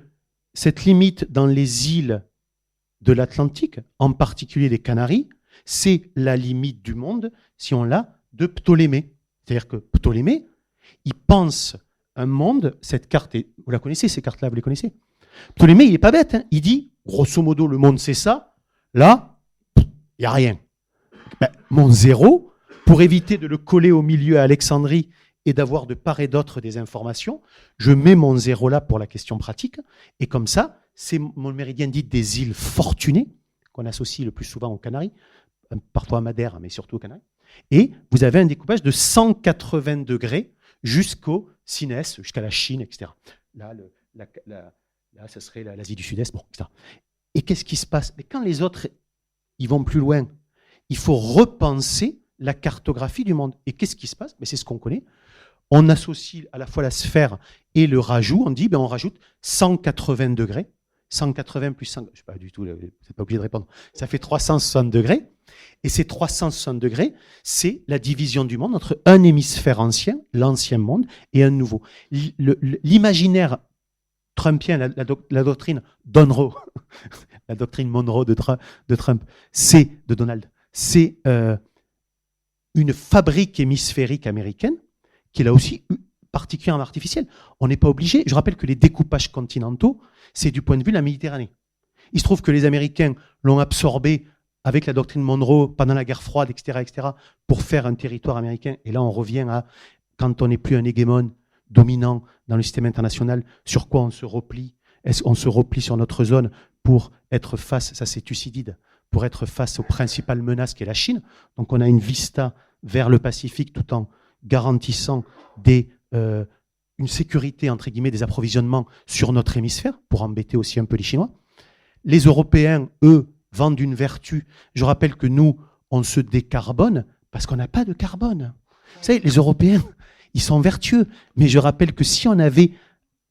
cette limite dans les îles de l'Atlantique, en particulier les Canaries, c'est la limite du monde, si on l'a, de Ptolémée. C'est-à-dire que Ptolémée, il pense un monde, cette carte, vous la connaissez, ces cartes-là, vous les connaissez. Ptolémée, il n'est pas bête, il dit, grosso modo, le monde c'est ça, là, il n'y a rien. Mon zéro, pour éviter de le coller au milieu à Alexandrie et d'avoir de part et d'autre des informations, je mets mon zéro là pour la question pratique, et comme ça, c'est mon méridien dit des îles fortunées, qu'on associe le plus souvent aux Canaries, parfois à Madère, mais surtout aux Canaries, et vous avez un découpage de 180 degrés jusqu'au Sinès, jusqu'à la Chine, etc. Là, ça serait l'Asie du Sud-Est, bon, etc. Et qu'est-ce qui se passe? Mais quand les autres, ils vont plus loin, il faut repenser la cartographie du monde. Et qu'est-ce qui se passe? Mais c'est ce qu'on connaît. On associe à la fois la sphère et le rajout. On dit, on rajoute 180 degrés. 180 plus 100, je ne sais pas du tout, vous n'êtes pas obligé de répondre. Ça fait 360 degrés. Et ces 360 degrés, c'est la division du monde entre un hémisphère ancien, l'ancien monde, et un nouveau. L'imaginaire trumpien, la doctrine Monroe, la doctrine Monroe de Trump, de Donald, c'est une fabrique hémisphérique américaine qui est là aussi particulièrement artificielle. On n'est pas obligé. Je rappelle que les découpages continentaux, c'est du point de vue de la Méditerranée. Il se trouve que les Américains l'ont absorbé avec la doctrine Monroe pendant la guerre froide, etc., pour faire un territoire américain. Et là, on revient à, quand on n'est plus un hégémon dominant dans le système international, sur quoi on se replie? Est-ce qu'on se replie sur notre zone pour être face, ça c'est Thucydide, pour être face aux principales menaces qu'est la Chine? Donc on a une vista vers le Pacifique tout en garantissant une sécurité, entre guillemets, des approvisionnements sur notre hémisphère, pour embêter aussi un peu les Chinois. Les Européens, eux, vendent une vertu. Je rappelle que nous, on se décarbone parce qu'on n'a pas de carbone. Vous savez, les Européens, ils sont vertueux. Mais je rappelle que si on avait,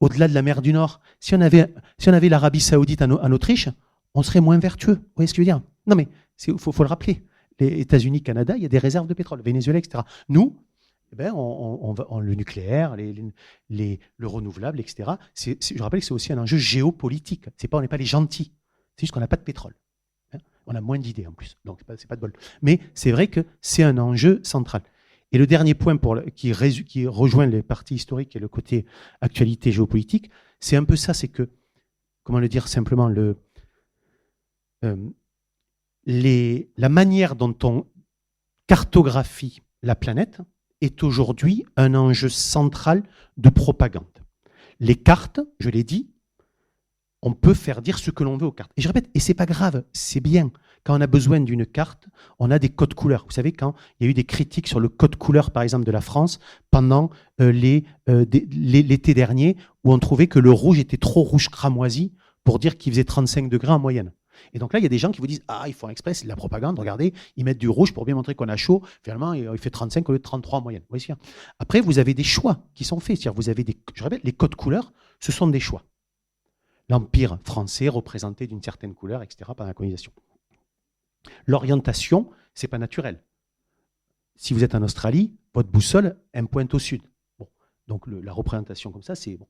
au-delà de la mer du Nord, si on avait l'Arabie Saoudite en Autriche, on serait moins vertueux. Vous voyez ce que je veux dire? Non, mais il faut le rappeler. Les États-Unis, Canada, il y a des réserves de pétrole. Venezuela, etc. Nous, le nucléaire, le renouvelable, etc. Je rappelle que c'est aussi un enjeu géopolitique. On n'est pas les gentils. C'est juste qu'on n'a pas de pétrole. On a moins d'idées en plus. Donc, c'est pas de bol. Mais c'est vrai que c'est un enjeu central. Et le dernier point qui rejoint les parties historiques et le côté actualité géopolitique, c'est un peu ça, c'est que, comment le dire simplement, la manière dont on cartographie la planète est aujourd'hui un enjeu central de propagande. Les cartes, je l'ai dit, on peut faire dire ce que l'on veut aux cartes. Et je répète, et c'est pas grave, c'est bien. Quand on a besoin d'une carte, on a des codes couleurs. Vous savez, quand il y a eu des critiques sur le code couleur, par exemple, de la France, pendant l'été dernier, où on trouvait que le rouge était trop rouge cramoisi pour dire qu'il faisait 35 degrés en moyenne. Et donc là, il y a des gens qui vous disent « Ah, ils font exprès, c'est de la propagande, regardez, ils mettent du rouge pour bien montrer qu'on a chaud. Finalement, il fait 35 au lieu de 33 en moyenne. » Vous voyez. Après, vous avez des choix qui sont faits. C'est-à-dire, vous avez je répète, les codes couleurs, ce sont des choix. L'Empire français représenté d'une certaine couleur, etc., par la colonisation. L'orientation, ce n'est pas naturel. Si vous êtes en Australie, votre boussole, elle pointe au sud. Bon. Donc la représentation comme ça, c'est bon.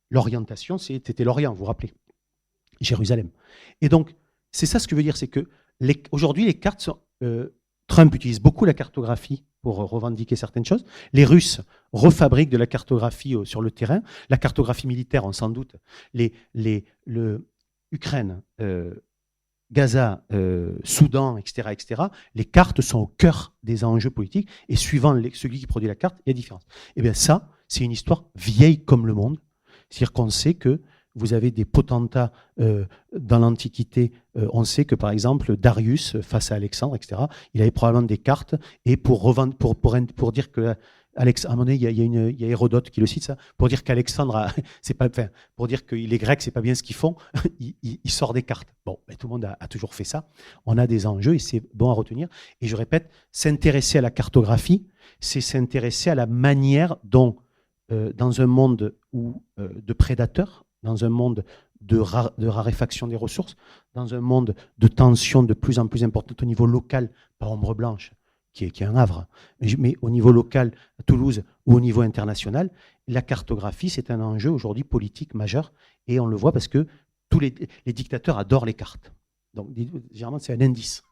L'orientation, c'était l'Orient, vous vous rappelez, Jérusalem. Et donc, c'est ça ce que veut dire, c'est que aujourd'hui, les cartes sont... Trump utilise beaucoup la cartographie pour revendiquer certaines choses. Les Russes refabriquent de la cartographie sur le terrain. La cartographie militaire, on s'en doute. Ukraine, Gaza, Soudan, etc., etc. Les cartes sont au cœur des enjeux politiques. Et suivant celui qui produit la carte, il y a différence. Eh bien ça, c'est une histoire vieille comme le monde. C'est-à-dire qu'on sait que vous avez des potentats dans l'Antiquité. On sait que, par exemple, Darius, face à Alexandre, etc., il avait probablement des cartes. Et pour dire que... à un moment donné, il y a Hérodote qui le cite, ça, pour dire qu'Alexandre, pour dire que les Grecs, c'est pas bien ce qu'ils font, il sort des cartes. Bon, tout le monde a toujours fait ça. On a des enjeux et c'est bon à retenir. Et je répète, s'intéresser à la cartographie, c'est s'intéresser à la manière dont, dans un monde de prédateurs, dans un monde de raréfaction des ressources, dans un monde de tension de plus en plus importante au niveau local, par Ombre Blanche, qui est un havre, mais au niveau local, à Toulouse, ou au niveau international, la cartographie, c'est un enjeu aujourd'hui politique majeur, et on le voit parce que tous les dictateurs adorent les cartes. Donc, généralement, c'est un indice.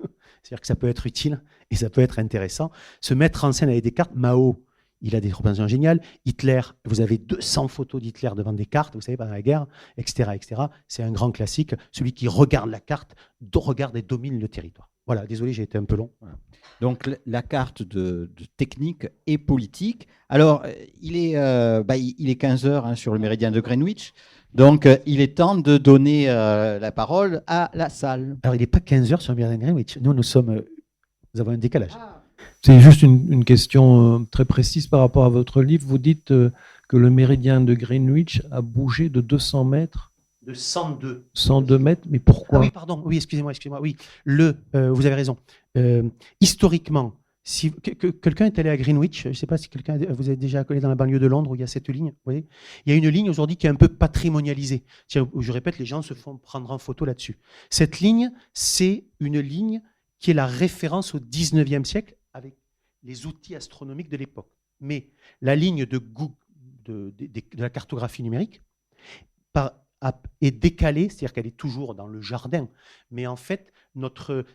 C'est-à-dire que ça peut être utile et ça peut être intéressant. Se mettre en scène avec des cartes, Mao, il a des représentations géniales. Hitler, vous avez 200 photos d'Hitler devant des cartes, vous savez, pendant la guerre, etc., etc. C'est un grand classique. Celui qui regarde la carte, regarde et domine le territoire. Voilà, désolé, j'ai été un peu long. Voilà.
Donc la carte de technique et politique. Alors, il est 15h sur le méridien de Greenwich. Donc, il est temps de donner la parole à la salle.
Alors, il n'est pas 15h sur le méridien de Greenwich. Nous avons un décalage.
C'est juste une question très précise par rapport à votre livre. Vous dites que le méridien de Greenwich a bougé de 200 mètres.
De 102.
102 mètres, mais pourquoi?
Ah oui, pardon. Oui, excusez-moi. Oui, vous avez raison. Historiquement, si quelqu'un est allé à Greenwich, je ne sais pas si vous êtes déjà allé dans la banlieue de Londres où il y a cette ligne. Vous voyez, il y a une ligne aujourd'hui qui est un peu patrimonialisée. Je répète, les gens se font prendre en photo là-dessus. Cette ligne, c'est une ligne qui est la référence au 19e siècle avec les outils astronomiques de l'époque. Mais la ligne de la cartographie numérique est décalée, c'est-à-dire qu'elle est toujours dans le jardin. Mais en fait,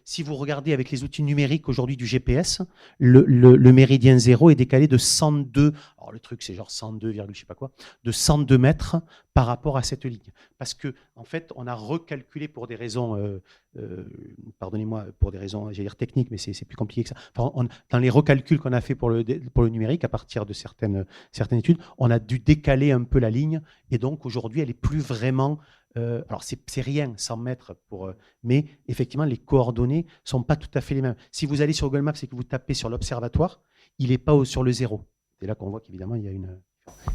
si vous regardez avec les outils numériques aujourd'hui du GPS, le méridien 0 est décalé de 102, alors le truc c'est genre 102, je sais pas quoi, de 102 mètres par rapport à cette ligne. Parce que en fait, on a recalculé pour des raisons, pardonnez-moi, pour des raisons, j'allais dire techniques, mais c'est plus compliqué que ça. Enfin, dans les recalculs qu'on a fait pour le numérique, à partir de certaines études, on a dû décaler un peu la ligne, et donc aujourd'hui, elle est plus vraiment... alors, c'est rien, 100 mètres, mais effectivement, les coordonnées ne sont pas tout à fait les mêmes. Si vous allez sur Google Maps et que vous tapez sur l'observatoire, il n'est pas sur le 0. C'est là qu'on voit qu'évidemment, il y a une...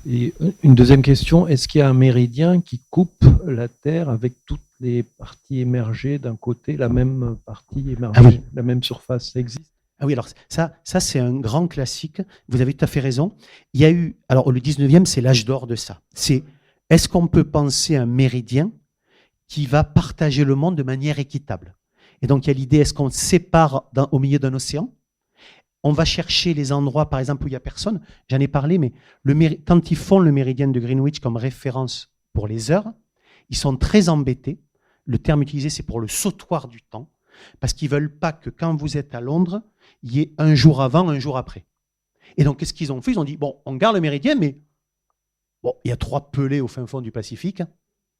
Et une deuxième question, est-ce qu'il y a un méridien qui coupe la Terre avec toutes les parties émergées d'un côté, la même partie émergée,
oui.
La même surface, ça existe?
Ah oui, alors ça c'est un grand classique. Vous avez tout à fait raison. Il y a eu, alors le 19e, c'est l'âge d'or de ça. Est-ce qu'on peut penser un méridien qui va partager le monde de manière équitable? Et donc il y a l'idée, est-ce qu'on sépare au milieu d'un océan? On va chercher les endroits, par exemple, où il n'y a personne. J'en ai parlé, mais quand ils font le méridien de Greenwich comme référence pour les heures, ils sont très embêtés. Le terme utilisé, c'est pour le sautoir du temps, parce qu'ils ne veulent pas que quand vous êtes à Londres, il y ait un jour avant, un jour après. Et donc, qu'est-ce qu'ils ont fait? Ils ont dit, bon, on garde le méridien, mais bon, il y a 3 pelés au fin fond du Pacifique.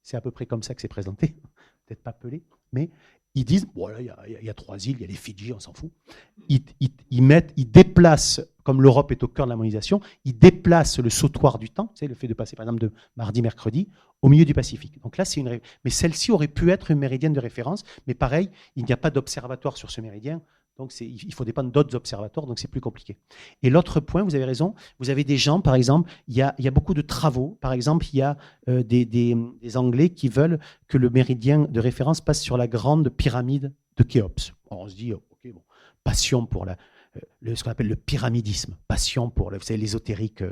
C'est à peu près comme ça que c'est présenté. Peut-être pas pelés, mais ils disent, bon, là, il y a 3 îles, il y a les Fidji, on s'en fout. Ils déplacent, comme l'Europe est au cœur de la mondialisation, ils déplacent le sautoir du temps, le fait de passer, par exemple, de mardi, mercredi, au milieu du Pacifique. Donc là, mais celle-ci aurait pu être une méridienne de référence, mais pareil, il n'y a pas d'observatoire sur ce méridien, donc il faut dépendre d'autres observatoires, donc c'est plus compliqué. Et l'autre point, vous avez raison, vous avez des gens, par exemple, il y a beaucoup de travaux, par exemple, il y a des Anglais qui veulent que le méridien de référence passe sur la grande pyramide de Khéops. Alors on se dit, ok, bon, passion pour ce qu'on appelle le pyramidisme, passion pour l'ésotérique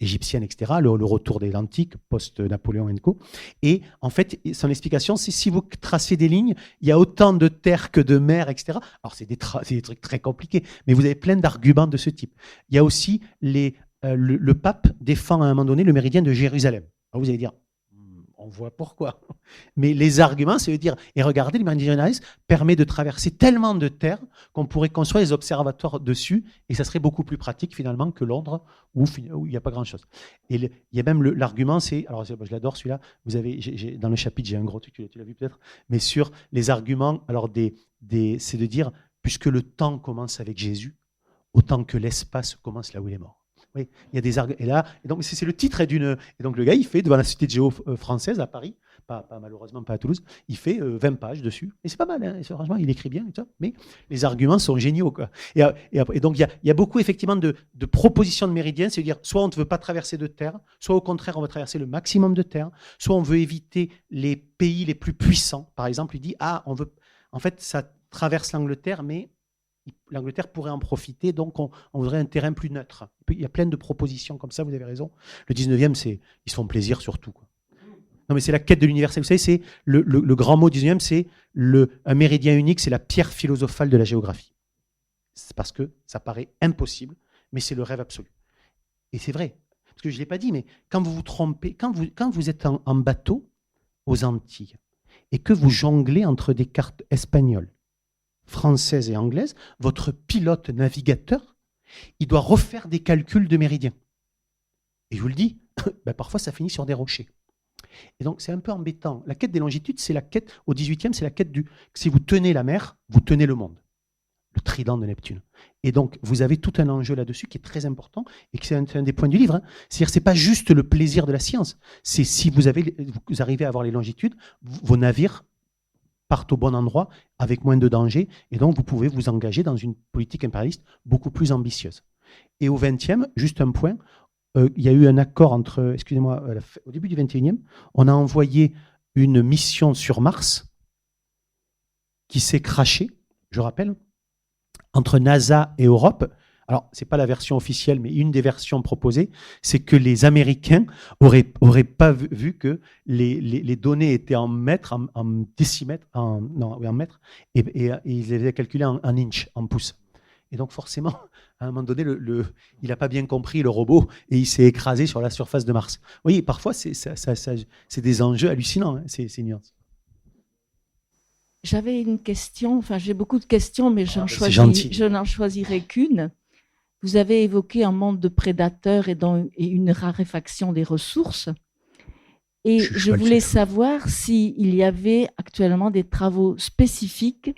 égyptienne, etc., le retour des l'antique, post-Napoléon et co. Et en fait, son explication, c'est si vous tracez des lignes, il y a autant de terre que de mer, etc. Alors, c'est des trucs très compliqués, mais vous avez plein d'arguments de ce type. Il y a aussi le pape défend à un moment donné le méridien de Jérusalem. Alors, vous allez dire, on voit pourquoi. Mais les arguments, c'est de dire, et regardez, le méridien de Jérusalem permet de traverser tellement de terre qu'on pourrait construire des observatoires dessus, et ça serait beaucoup plus pratique finalement que Londres, où il n'y a pas grand-chose. Et il y a même l'argument, alors je l'adore celui-là, vous avez, dans le chapitre, j'ai un gros truc, tu l'as vu peut-être, mais sur les arguments, alors c'est de dire, puisque le temps commence avec Jésus, autant que l'espace commence là où il est mort. Oui, il y a des arguments. Et donc, c'est le titre et donc, le gars, il fait, devant la Société de Géo française à Paris, malheureusement pas à Toulouse, il fait 20 pages dessus. Et c'est pas mal, hein, franchement, il écrit bien, et ça, mais les arguments sont géniaux, quoi. Et donc, il y a beaucoup, effectivement, de propositions de méridiens, c'est-à-dire, soit on ne veut pas traverser de terre, soit au contraire, on veut traverser le maximum de terre, soit on veut éviter les pays les plus puissants. Par exemple, il dit, en fait, ça traverse l'Angleterre, mais l'Angleterre pourrait en profiter, donc on voudrait un terrain plus neutre. Il y a plein de propositions comme ça, vous avez raison. Le 19e, ils se font plaisir surtout, quoi. Non, mais c'est la quête de l'universel. Vous savez, c'est le grand mot du 19e, c'est un méridien unique, c'est la pierre philosophale de la géographie. C'est parce que ça paraît impossible, mais c'est le rêve absolu. Et c'est vrai, parce que je ne l'ai pas dit, mais quand vous vous trompez, quand vous êtes en bateau aux Antilles et que vous jonglez entre des cartes espagnoles, française et anglaise, votre pilote navigateur, il doit refaire des calculs de méridien. Et je vous le dis, parfois ça finit sur des rochers. Et donc c'est un peu embêtant. La quête des longitudes, c'est la quête, au 18e, c'est la quête si vous tenez la mer, vous tenez le monde. Le trident de Neptune. Et donc vous avez tout un enjeu là-dessus qui est très important et qui c'est un des points du livre. Hein. C'est-à-dire c'est pas juste le plaisir de la science, c'est si vous arrivez à avoir les longitudes, vos navires partent au bon endroit avec moins de danger et donc vous pouvez vous engager dans une politique impérialiste beaucoup plus ambitieuse. Et au 20e, juste un point, il y a eu un accord entre, excusez-moi, au début du 21e, on a envoyé une mission sur Mars qui s'est crashée, je rappelle, entre NASA et Europe. Alors, ce n'est pas la version officielle, mais une des versions proposées, c'est que les Américains n'auraient pas vu que les données étaient en mètres, en décimètres, en mètres, et ils les avaient calculées en inches, en pouces. Et donc, forcément, à un moment donné, il n'a pas bien compris, le robot, et il s'est écrasé sur la surface de Mars. Vous voyez, parfois, c'est des enjeux hallucinants, hein, ces nuances.
J'avais une question, enfin, j'ai beaucoup de questions, mais je n'en choisirai qu'une. Vous avez évoqué un monde de prédateurs et une raréfaction des ressources. Et je voulais savoir s'il y avait actuellement des travaux spécifiques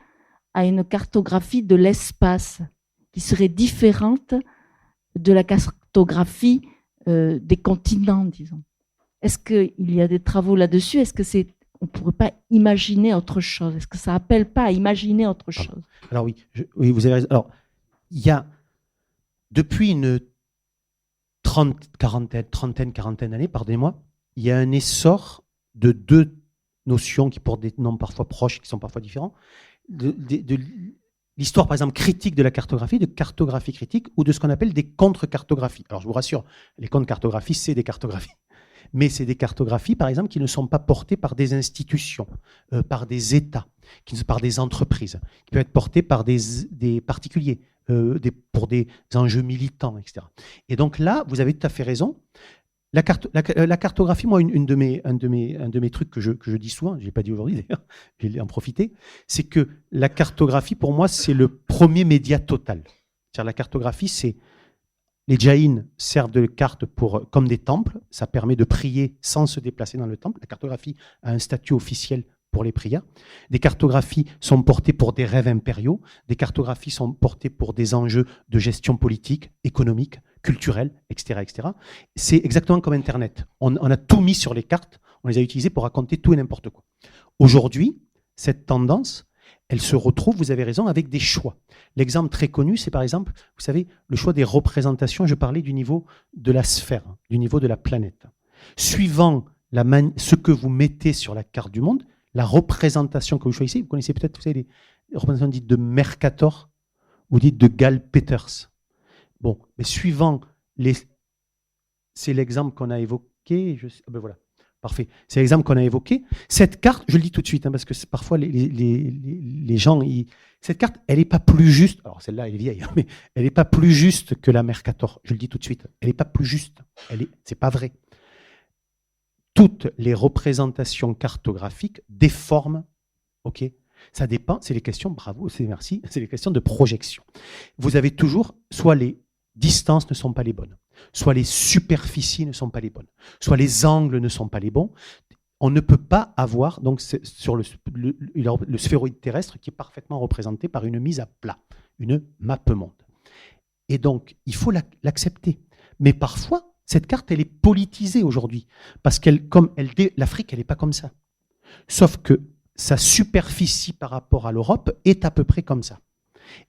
à une cartographie de l'espace qui serait différente de la cartographie des continents, disons. Est-ce qu'il y a des travaux là-dessus? Est-ce que on ne pourrait pas imaginer autre chose? Est-ce que ça n'appelle pas à imaginer autre chose?
Alors oui, vous avez raison. Alors, il y a depuis une trentaine, quarantaine d'années, pardonnez-moi, il y a un essor de deux notions qui, pour des noms parfois proches, qui sont parfois différents, l'histoire, par exemple, critique de la cartographie, de cartographie critique, ou de ce qu'on appelle des contre-cartographies. Alors, je vous rassure, les contre-cartographies, c'est des cartographies. Mais c'est des cartographies, par exemple, qui ne sont pas portées par des institutions, par des États, par des entreprises, qui peuvent être portées par des particuliers, pour des enjeux militants, etc. Et donc là, vous avez tout à fait raison. La cartographie, moi, un de mes trucs que je dis souvent, je ne l'ai pas dit aujourd'hui d'ailleurs, je vais en profiter, c'est que la cartographie, pour moi, c'est le premier média total. C'est-à-dire la cartographie, c'est... Les jaïns servent de cartes comme des temples, ça permet de prier sans se déplacer dans le temple. La cartographie a un statut officiel pour les prières. Des cartographies sont portées pour des rêves impériaux, des cartographies sont portées pour des enjeux de gestion politique, économique, culturelle, etc. etc. C'est exactement comme Internet. On a tout mis sur les cartes, on les a utilisées pour raconter tout et n'importe quoi. Aujourd'hui, cette tendance, elle se retrouve, vous avez raison, avec des choix. L'exemple très connu, c'est par exemple, vous savez, le choix des représentations. Je parlais du niveau de la sphère, du niveau de la planète. Suivant ce que vous mettez sur la carte du monde, la représentation que vous choisissez, vous connaissez peut-être, vous savez, les représentations dites de Mercator ou dites de Gall Peters. Bon, mais suivant c'est l'exemple qu'on a évoqué. Ben voilà. Parfait. C'est l'exemple qu'on a évoqué. Cette carte, je le dis tout de suite, parce que parfois les gens, cette carte, elle n'est pas plus juste. Alors celle-là, elle est vieille, mais elle n'est pas plus juste que la Mercator. Je le dis tout de suite. Elle n'est pas plus juste. C'est pas vrai. Toutes les représentations cartographiques déforment. Ok. Ça dépend. C'est les questions. Bravo. Merci. C'est les questions de projection. Vous avez toujours soit les distances ne sont pas les bonnes, soit les superficies ne sont pas les bonnes, soit les angles ne sont pas les bons. On ne peut pas avoir, donc, sur le sphéroïde terrestre qui est parfaitement représenté par une mise à plat, une map-monde. Et donc, il faut l'accepter. Mais parfois, cette carte, elle est politisée aujourd'hui, parce l'Afrique, elle n'est pas comme ça. Sauf que sa superficie par rapport à l'Europe est à peu près comme ça.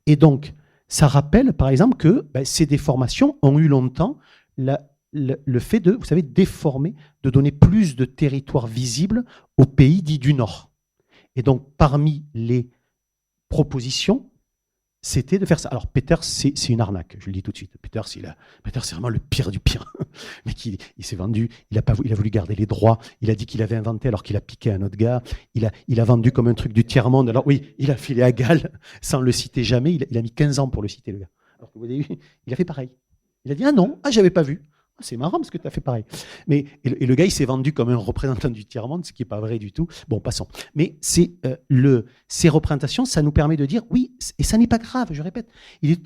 Et donc, ça rappelle, par exemple, que ces déformations ont eu longtemps le fait de, vous savez, déformer, de donner plus de territoire visible aux pays dits du Nord. Et donc, parmi les propositions, c'était de faire ça. Alors, Peters, c'est une arnaque, je le dis tout de suite. Peters, c'est vraiment le pire du pire. Mais il s'est vendu, il a voulu garder les droits, il a dit qu'il avait inventé alors qu'il a piqué un autre gars, il a vendu comme un truc du tiers-monde. Alors oui, il a filé à Gall sans le citer jamais, il a mis 15 ans pour le citer, le gars. Alors que vous avez vu, il a fait pareil. Il a dit, ah non, j'avais pas vu. C'est marrant parce que tu as fait pareil. Mais, et le gars, il s'est vendu comme un représentant du tiers-monde, ce qui n'est pas vrai du tout. Bon, passons. Mais ces représentations, ça nous permet de dire, oui, et ça n'est pas grave, je répète, il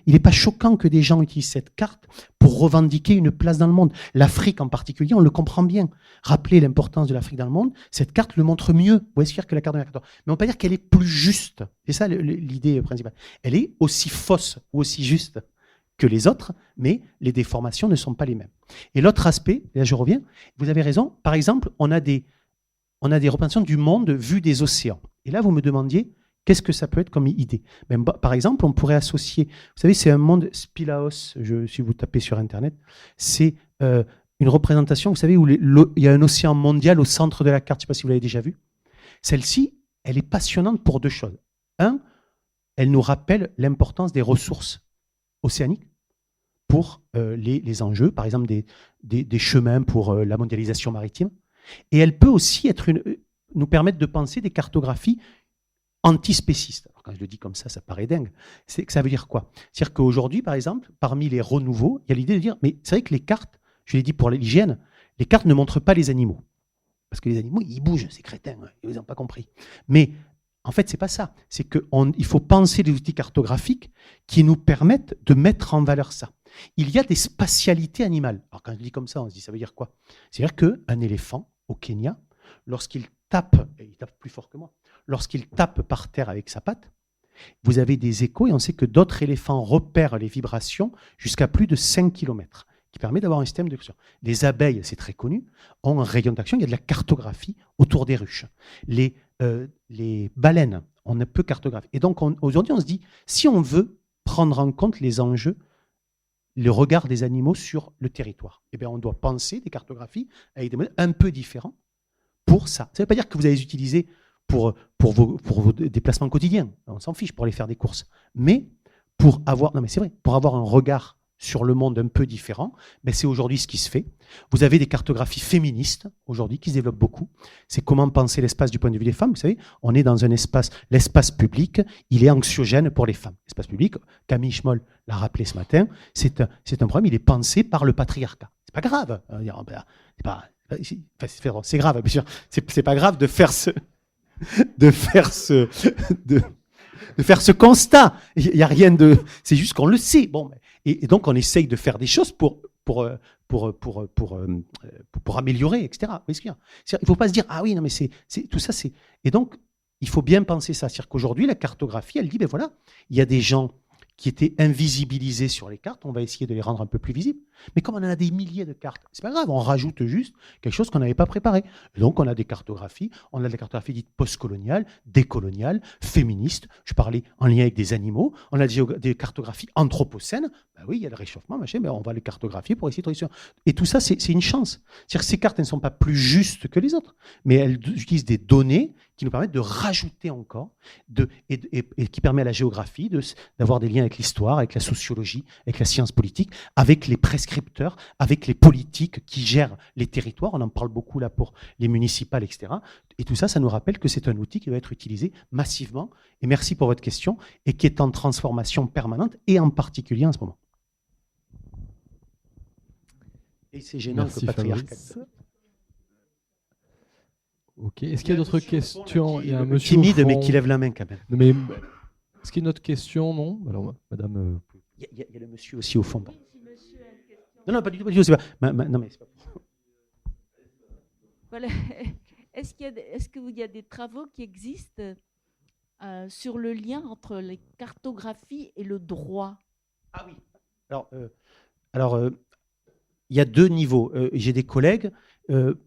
n'est pas choquant que des gens utilisent cette carte pour revendiquer une place dans le monde. L'Afrique en particulier, on le comprend bien. Rappelez l'importance de l'Afrique dans le monde, cette carte le montre mieux. Vous voyez ce qu'il y a que la carte de Mercator. Mais on ne peut pas dire qu'elle est plus juste. C'est ça l'idée principale. Elle est aussi fausse ou aussi juste que les autres, mais les déformations ne sont pas les mêmes. Et l'autre aspect, et là je reviens, vous avez raison, par exemple, on a des représentations du monde vu des océans. Et là, vous me demandiez, qu'est-ce que ça peut être comme idée ? Par exemple, on pourrait associer, vous savez, c'est un monde Spilaos, si vous tapez sur Internet, c'est une représentation, vous savez, où il y a un océan mondial au centre de la carte, je ne sais pas si vous l'avez déjà vu. Celle-ci, elle est passionnante pour deux choses. Un, elle nous rappelle l'importance des ressources océaniques pour les enjeux, par exemple des chemins pour la mondialisation maritime. Et elle peut aussi nous permettre de penser des cartographies antispécistes. Alors quand je le dis comme ça paraît dingue. C'est que ça veut dire quoi ? C'est-à-dire qu'aujourd'hui, par exemple, parmi les renouveaux, il y a l'idée de dire, mais c'est vrai que les cartes, je l'ai dit pour l'hygiène, les cartes ne montrent pas les animaux. Parce que les animaux, ils bougent, ces crétins, ils n'ont pas compris. Mais en fait, ce n'est pas ça. C'est qu'il faut penser des outils cartographiques qui nous permettent de mettre en valeur ça. Il y a des spatialités animales. Alors quand je dis comme ça, on se dit, ça veut dire quoi ? C'est-à-dire qu'un éléphant au Kenya, lorsqu'il tape, et il tape plus fort que moi, lorsqu'il tape par terre avec sa patte, vous avez des échos et on sait que d'autres éléphants repèrent les vibrations jusqu'à plus de 5 km, qui permet d'avoir un système de culture. Les abeilles, c'est très connu, ont un rayon d'action, il y a de la cartographie autour des ruches. Les baleines, on ne peut cartographier. Et donc aujourd'hui, on se dit, si on veut prendre en compte les enjeux, le regard des animaux sur le territoire, eh bien, on doit penser des cartographies avec des modèles un peu différents pour ça. Ça ne veut pas dire que vous allez les utiliser vos déplacements quotidiens. On s'en fiche pour aller faire des courses. Mais pour avoir un regard sur le monde un peu différent, ben c'est aujourd'hui ce qui se fait. Vous avez des cartographies féministes aujourd'hui qui se développent beaucoup. C'est comment penser l'espace du point de vue des femmes. Vous savez, on est dans un espace, l'espace public, il est anxiogène pour les femmes. L'espace public, Camille Schmoll l'a rappelé ce matin, c'est un problème, il est pensé par le patriarcat. C'est pas grave. C'est grave, bien sûr. C'est pas grave de faire ce constat. Il y a rien de, c'est juste qu'on le sait. Bon, et donc on essaye de faire des choses pour améliorer, etc. Il ne faut pas se dire ah oui non mais c'est tout ça c'est, et donc il faut bien penser ça, c'est-à-dire qu'aujourd'hui la cartographie elle dit ben voilà, il y a des gens qui étaient invisibilisés sur les cartes, on va essayer de les rendre un peu plus visibles. Mais comme on en a des milliers de cartes, c'est pas grave, on rajoute juste quelque chose qu'on n'avait pas préparé. Et donc on a des cartographies, on a des cartographies dites postcoloniales, décoloniales, féministes, je parlais en lien avec des animaux, on a des cartographies anthropocènes, ben oui, il y a le réchauffement, machin, mais on va les cartographier pour essayer de réussir. Et tout ça, c'est une chance. C'est-à-dire que ces cartes, elles ne sont pas plus justes que les autres, mais elles utilisent des données qui nous permettent de rajouter encore, et qui permet à la géographie d'avoir des liens avec l'histoire, avec la sociologie, avec la science politique, avec les prescripteurs, avec les politiques qui gèrent les territoires. On en parle beaucoup là pour les municipales, etc. Et tout ça, ça nous rappelle que c'est un outil qui va être utilisé massivement. Et merci pour votre question, et qui est en transformation permanente, et en particulier en ce moment. Et c'est gênant que le patriarcat.
Ok. Est-ce qu'il y a d'autres questions? Il y a un monsieur
timide, mais qui lève la main quand même.
Mais est-ce qu'il y a une autre question? Non. Alors, madame.
Il y a le monsieur aussi au fond. Non, pas du tout. C'est pas... non, mais c'est pas...
Voilà. Est-ce qu'il y a des travaux qui existent sur le lien entre les cartographies et le droit?
Ah oui. Alors, il y a deux niveaux. J'ai des collègues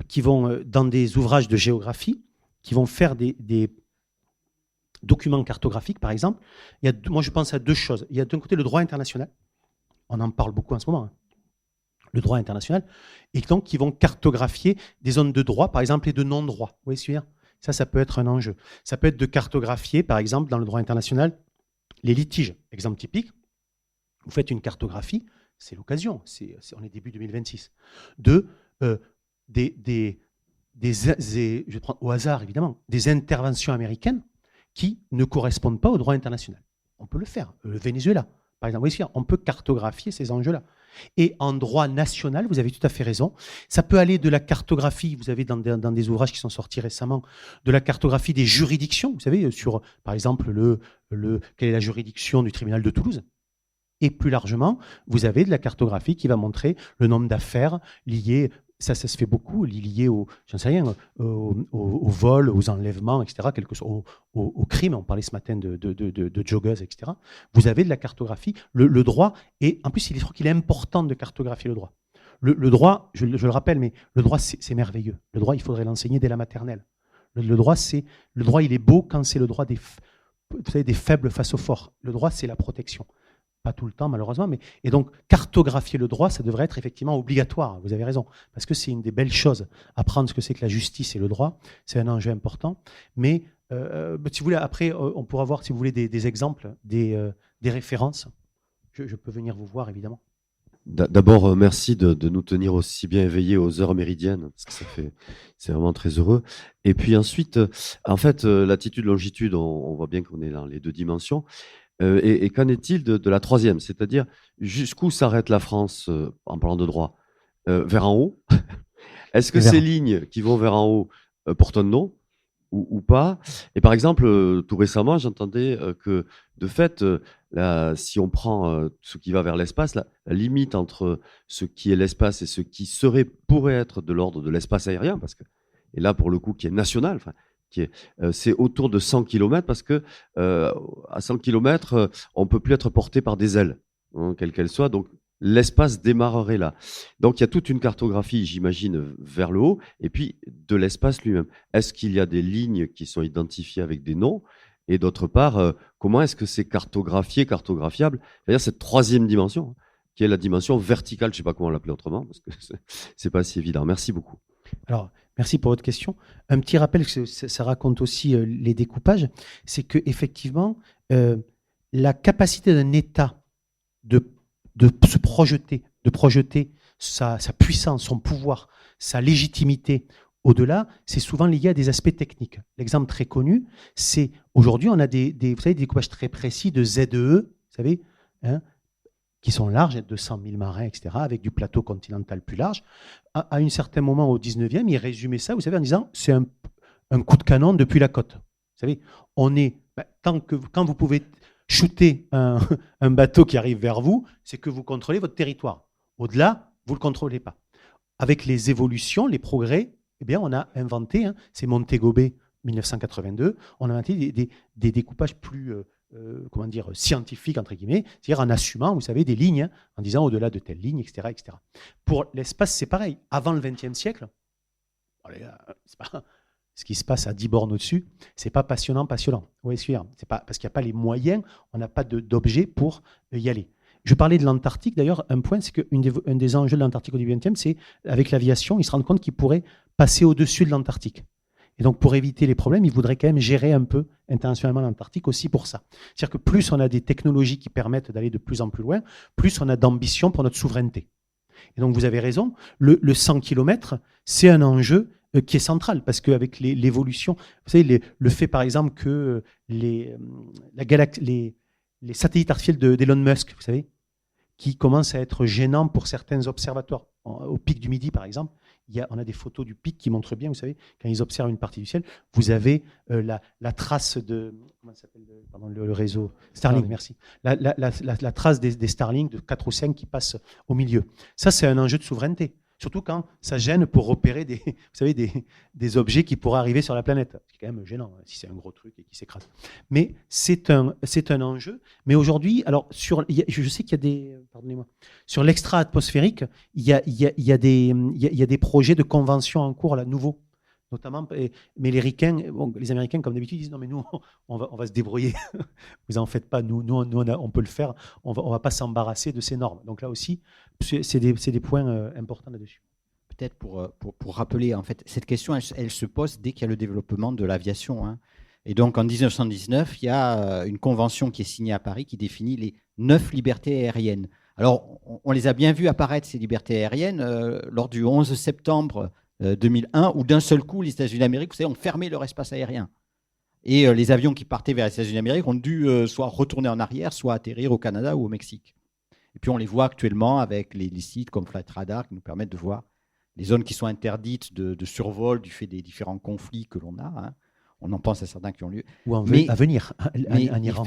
qui vont, dans des ouvrages de géographie, qui vont faire des documents cartographiques, par exemple. Moi, je pense à deux choses. Il y a d'un côté le droit international. On en parle beaucoup en ce moment. Hein. Le droit international. Et donc, qui vont cartographier des zones de droit, par exemple, et de non-droit. Vous voyez ce que je veux dire ? Ça peut être un enjeu. Ça peut être de cartographier, par exemple, dans le droit international, les litiges. Exemple typique, vous faites une cartographie, c'est l'occasion, on est début 2026, je prends au hasard évidemment, des interventions américaines qui ne correspondent pas au droit international. On peut le faire. Le Venezuela, par exemple, on peut cartographier ces enjeux-là. Et en droit national, vous avez tout à fait raison, ça peut aller de la cartographie, vous avez dans des ouvrages qui sont sortis récemment, de la cartographie des juridictions, vous savez, sur par exemple quelle est la juridiction du tribunal de Toulouse. Et plus largement, vous avez de la cartographie qui va montrer le nombre d'affaires liées, ça se fait beaucoup, liées au vol, aux enlèvements, etc., au crime. On parlait ce matin de joggeuses, etc. Vous avez de la cartographie. Le droit, et en plus, je crois qu'il est important de cartographier le droit. Le droit, je le rappelle, mais le droit, c'est merveilleux. Le droit, il faudrait l'enseigner dès la maternelle. Le droit, il est beau quand c'est le droit des faibles face aux forts. Le droit, c'est la protection. Pas tout le temps, malheureusement. Et donc, cartographier le droit, ça devrait être effectivement obligatoire. Vous avez raison. Parce que c'est une des belles choses. Apprendre ce que c'est que la justice et le droit, c'est un enjeu important. Mais si vous voulez, après, on pourra voir, si vous voulez, des exemples, des références. Je peux venir vous voir, évidemment.
D'abord, merci de nous tenir aussi bien éveillés aux heures méridiennes, parce que c'est vraiment très heureux. Et puis ensuite, en fait, latitude-longitude, on voit bien qu'on est dans les deux dimensions. Et qu'en est-il de la troisième? C'est-à-dire, jusqu'où s'arrête la France, en parlant de droit? Vers en haut? Est-ce que ces lignes qui vont vers en haut portent un nom ou pas? Et par exemple, tout récemment, j'entendais que, de fait, si on prend ce qui va vers l'espace, la limite entre ce qui est l'espace et ce qui pourrait être de l'ordre de l'espace aérien, et là, pour le coup, qui est national, c'est autour de 100 km, parce que à 100 km, on ne peut plus être porté par des ailes, hein, quelles qu'elles soient. Donc, l'espace démarrerait là. Donc, il y a toute une cartographie, j'imagine, vers le haut, et puis de l'espace lui-même. Est-ce qu'il y a des lignes qui sont identifiées avec des noms? Et d'autre part, comment est-ce que c'est cartographiable? C'est-à-dire cette troisième dimension, qui est la dimension verticale, je ne sais pas comment l'appeler autrement, parce que c'est pas si évident. Merci beaucoup.
Alors, merci pour votre question. Un petit rappel, parce que ça raconte aussi les découpages, c'est qu'effectivement, la capacité d'un État de se projeter, de projeter sa puissance, son pouvoir, sa légitimité au-delà, c'est souvent lié à des aspects techniques. L'exemple très connu, c'est aujourd'hui, on a vous savez, des découpages très précis de ZEE, vous savez, hein, qui sont larges, de 100 000 marins, etc., avec du plateau continental plus large. À un certain moment, au 19e, il résumait ça, vous savez, en disant, c'est un coup de canon depuis la côte. Vous savez, on est, quand vous pouvez shooter un bateau qui arrive vers vous, c'est que vous contrôlez votre territoire. Au-delà, vous ne le contrôlez pas. Avec les évolutions, les progrès, eh bien, on a inventé, c'est Montego Bay 1982, on a inventé des découpages plus comment dire, scientifiques, entre guillemets, c'est-à-dire en assumant, vous savez, des lignes, en disant au-delà de telle ligne, etc., etc. Pour l'espace, c'est pareil. Avant le XXe siècle, ce qui se passe à 10 bornes au-dessus, c'est pas passionnant. Oui, c'est pas parce qu'il n'y a pas les moyens, on n'a pas d'objets pour y aller. Je parlais de l'Antarctique, d'ailleurs, un point, c'est qu'un des enjeux de l'Antarctique au XXe, c'est avec l'aviation, ils se rendent compte qu'ils pourraient passer au-dessus de l'Antarctique. Et donc, pour éviter les problèmes, ils voudraient quand même gérer un peu internationalement l'Antarctique aussi pour ça. C'est-à-dire que plus on a des technologies qui permettent d'aller de plus en plus loin, plus on a d'ambition pour notre souveraineté. Et donc, vous avez raison, le 100 km, c'est un enjeu qui est central, parce qu'avec l'évolution, vous savez, le fait par exemple que les satellites artificiels d'Elon Musk, vous savez, qui commencent à être gênants pour certains observatoires. Au pic du Midi, par exemple, on a des photos du pic qui montrent bien, vous savez, quand ils observent une partie du ciel, vous avez la trace de... Comment ça s'appelle le réseau Starlink, merci. La trace des Starlink de 4 ou 5 qui passent au milieu. Ça, c'est un enjeu de souveraineté. Surtout quand ça gêne pour repérer vous savez, des objets qui pourraient arriver sur la planète. C'est quand même gênant si c'est un gros truc et qui s'écrase. Mais c'est un enjeu. Mais aujourd'hui, alors je sais qu'il y a des... Pardonnez-moi. Sur l'extra-atmosphérique, il y a des projets de convention en cours, là, nouveaux. Notamment, mais les Américains, comme d'habitude, disent non, mais nous, on va se débrouiller. Vous en faites pas. Nous on peut le faire. On va pas s'embarrasser de ces normes. Donc là aussi, c'est des points importants là-dessus.
Peut-être pour rappeler, en fait, cette question, elle se pose dès qu'il y a le développement de l'aviation. Et donc, en 1919, il y a une convention qui est signée à Paris qui définit les 9 libertés aériennes. Alors, on les a bien vues apparaître, ces libertés aériennes, lors du 11 septembre 2001, où d'un seul coup, les États-Unis d'Amérique, vous savez, ont fermé leur espace aérien. Et les avions qui partaient vers les États-Unis d'Amérique ont dû soit retourner en arrière, soit atterrir au Canada ou au Mexique. Et puis on les voit actuellement avec les sites comme Flight Radar qui nous permettent de voir les zones qui sont interdites de survol du fait des différents conflits que l'on a. On en pense à certains qui ont lieu.
Ou à venir, en Iran.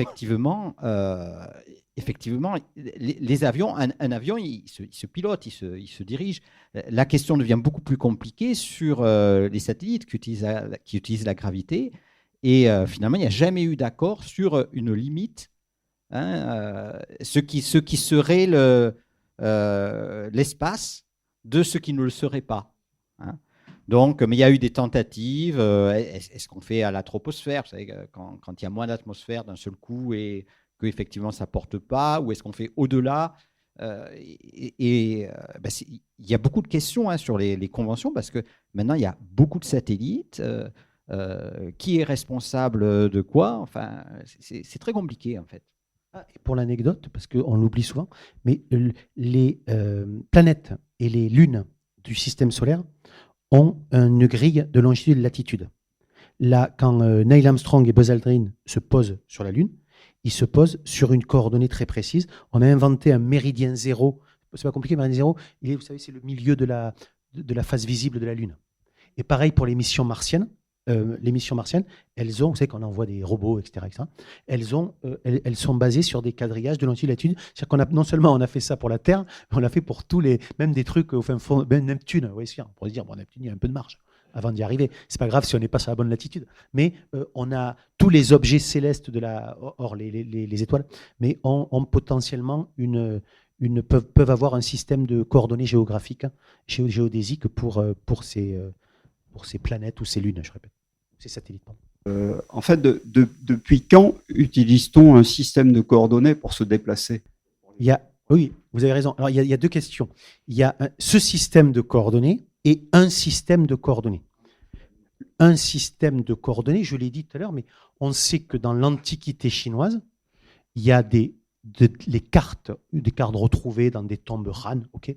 Effectivement, les avions, un avion, il se pilote, il se dirige. La question devient beaucoup plus compliquée sur les satellites qui utilisent la gravité. Et finalement, il n'y a jamais eu d'accord sur une limite. Ce qui serait l'espace de ce qui ne le serait pas. Donc, mais il y a eu des tentatives. Est-ce qu'on fait à la troposphère, vous savez, quand il y a moins d'atmosphère d'un seul coup et qu'effectivement ça ne porte pas, ou est-ce qu'on fait au-delà il y a beaucoup de questions sur les conventions, parce que maintenant il y a beaucoup de satellites. Qui est responsable de quoi? Enfin, c'est très compliqué en fait.
Et pour l'anecdote, parce qu'on l'oublie souvent, mais les planètes et les lunes du système solaire ont une grille de longitude et de latitude. Là, quand Neil Armstrong et Buzz Aldrin se posent sur la Lune, ils se posent sur une coordonnée très précise. On a inventé un méridien zéro. C'est pas compliqué, méridien zéro. Vous savez, c'est le milieu de la face visible de la Lune. Et pareil pour les missions martiennes. Les missions martiennes, elles ont, vous savez qu'on envoie des robots, etc., elles sont basées sur des quadrillages de longitude et latitude. C'est-à-dire qu'on a non seulement on a fait ça pour la Terre, mais on a fait pour même des trucs au fin fond, Neptune. Oui, on pourrait se dire, Neptune, il y a un peu de marge avant d'y arriver. C'est pas grave si on n'est pas sur la bonne latitude. Mais on a tous les objets célestes hors les étoiles, mais ont potentiellement peuvent avoir un système de coordonnées géographiques, géodésiques pour ces planètes ou ces lunes, je répète. Ces satellites, pardon.
En fait, depuis quand utilise-t-on un système de coordonnées pour se déplacer?
Oui, vous avez raison. Alors, il y a deux questions. Il y a ce système de coordonnées et un système de coordonnées. Un système de coordonnées, je l'ai dit tout à l'heure, mais on sait que dans l'Antiquité chinoise, il y a des cartes retrouvées dans des tombes Han, ok.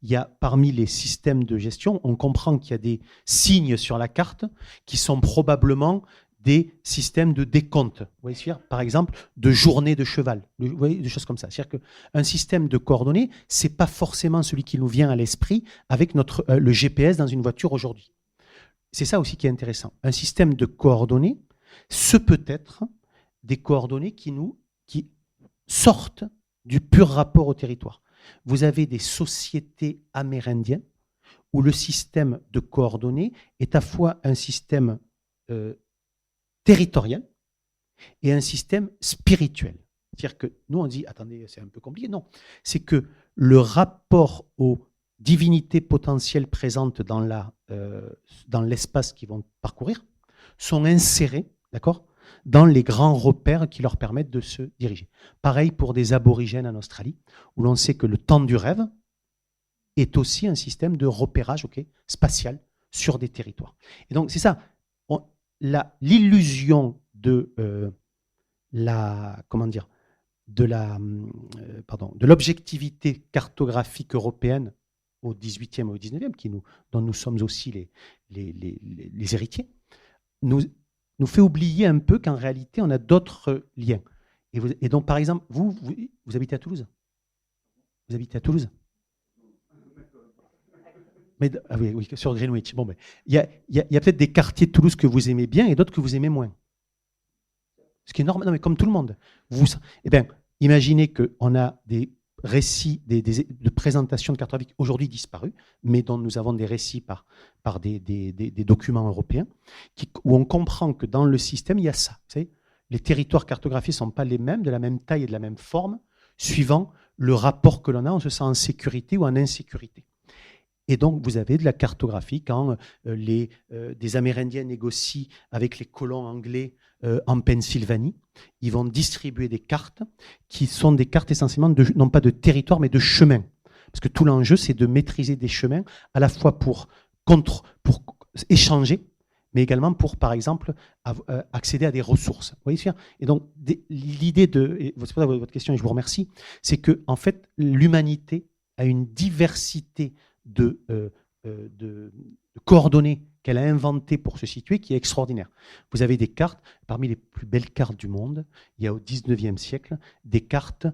Il y a parmi les systèmes de gestion, on comprend qu'il y a des signes sur la carte qui sont probablement des systèmes de décompte. Vous voyez ce que je veux dire ? Par exemple, de journée de cheval, vous voyez, des choses comme ça. C'est-à-dire qu'un système de coordonnées, c'est pas forcément celui qui nous vient à l'esprit avec le GPS dans une voiture aujourd'hui. C'est ça aussi qui est intéressant. Un système de coordonnées, ce peut être des coordonnées qui sortent du pur rapport au territoire. Vous avez des sociétés amérindiennes où le système de coordonnées est à la fois un système territorial et un système spirituel. C'est-à-dire que nous, on dit, attendez, c'est un peu compliqué. Non, c'est que le rapport aux divinités potentielles présentes dans l'espace qu'ils vont parcourir sont insérés, d'accord, dans les grands repères qui leur permettent de se diriger. Pareil pour des aborigènes en Australie, où l'on sait que le temps du rêve est aussi un système de repérage spatial sur des territoires. Et donc, c'est ça, l'illusion de l'objectivité cartographique européenne au XVIIIe et au XIXe, dont nous sommes aussi les héritiers, nous fait oublier un peu qu'en réalité, on a d'autres liens. Et donc, par exemple, vous habitez à Toulouse ? Vous habitez à Toulouse ? Mais, oui, sur Greenwich. Bon, il y a peut-être des quartiers de Toulouse que vous aimez bien et d'autres que vous aimez moins. Ce qui est normal, non, mais comme tout le monde. Imaginez qu'on a des récits de présentation de cartographie aujourd'hui disparus, mais dont nous avons des récits par des documents européens, où on comprend que dans le système, il y a ça. Vous savez, les territoires cartographiés ne sont pas les mêmes, de la même taille et de la même forme, suivant le rapport que l'on a, on se sent en sécurité ou en insécurité. Et donc, vous avez de la cartographie quand des Amérindiens négocient avec les colons anglais en Pennsylvanie. Ils vont distribuer des cartes qui sont des cartes essentiellement, non pas de territoire, mais de chemin. Parce que tout l'enjeu, c'est de maîtriser des chemins, à la fois pour échanger, mais également pour, par exemple, accéder à des ressources. Vous voyez, et donc, l'idée c'est pour ça votre question, et je vous remercie, c'est que, en fait, l'humanité a une diversité de coordonnées qu'elle a inventées pour se situer qui est extraordinaire. Vous avez des cartes, parmi les plus belles cartes du monde, il y a au XIXe siècle des cartes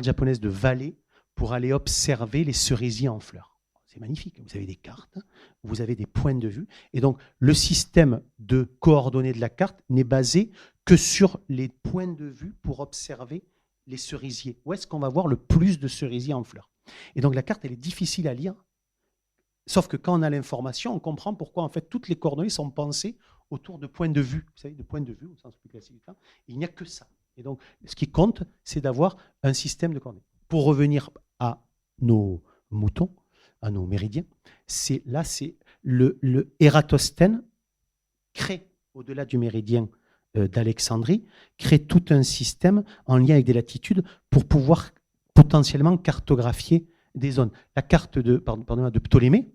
japonaises de vallées pour aller observer les cerisiers en fleurs. C'est magnifique, vous avez des cartes, vous avez des points de vue, et donc le système de coordonnées de la carte n'est basé que sur les points de vue pour observer les cerisiers. Où est-ce qu'on va voir le plus de cerisiers en fleurs ? Et donc la carte, elle est difficile à lire, sauf que quand on a l'information, on comprend pourquoi en fait toutes les coordonnées sont pensées autour de points de vue. Vous savez, de points de vue au sens plus classique du terme. Il n'y a que ça. Et donc ce qui compte, c'est d'avoir un système de coordonnées. Pour revenir à nos moutons, à nos méridiens, c'est le Ératosthène crée, au-delà du méridien d'Alexandrie, crée tout un système en lien avec des latitudes pour pouvoir potentiellement cartographier des zones. La carte de Ptolémée,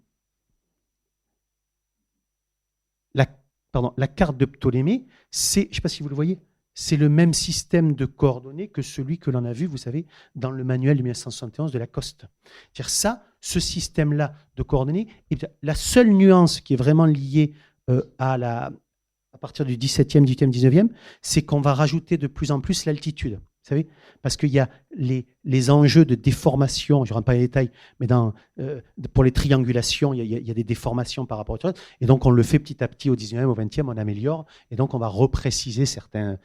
la carte de Ptolémée, c'est, je ne sais pas si vous le voyez, c'est le même système de coordonnées que celui que l'on a vu, vous savez, dans le manuel de 1971 de Lacoste. C'est-à-dire ce système-là de coordonnées, la seule nuance qui est vraiment liée à partir du 17e, 18e, 19e, c'est qu'on va rajouter de plus en plus l'altitude. Vous savez, parce qu'il y a les enjeux de déformation, je ne rentre pas dans les détails, mais pour les triangulations, il y a des déformations par rapport à autre chose. Et donc, on le fait petit à petit au 19e, au 20e, on améliore. Et donc, on va repréciser certains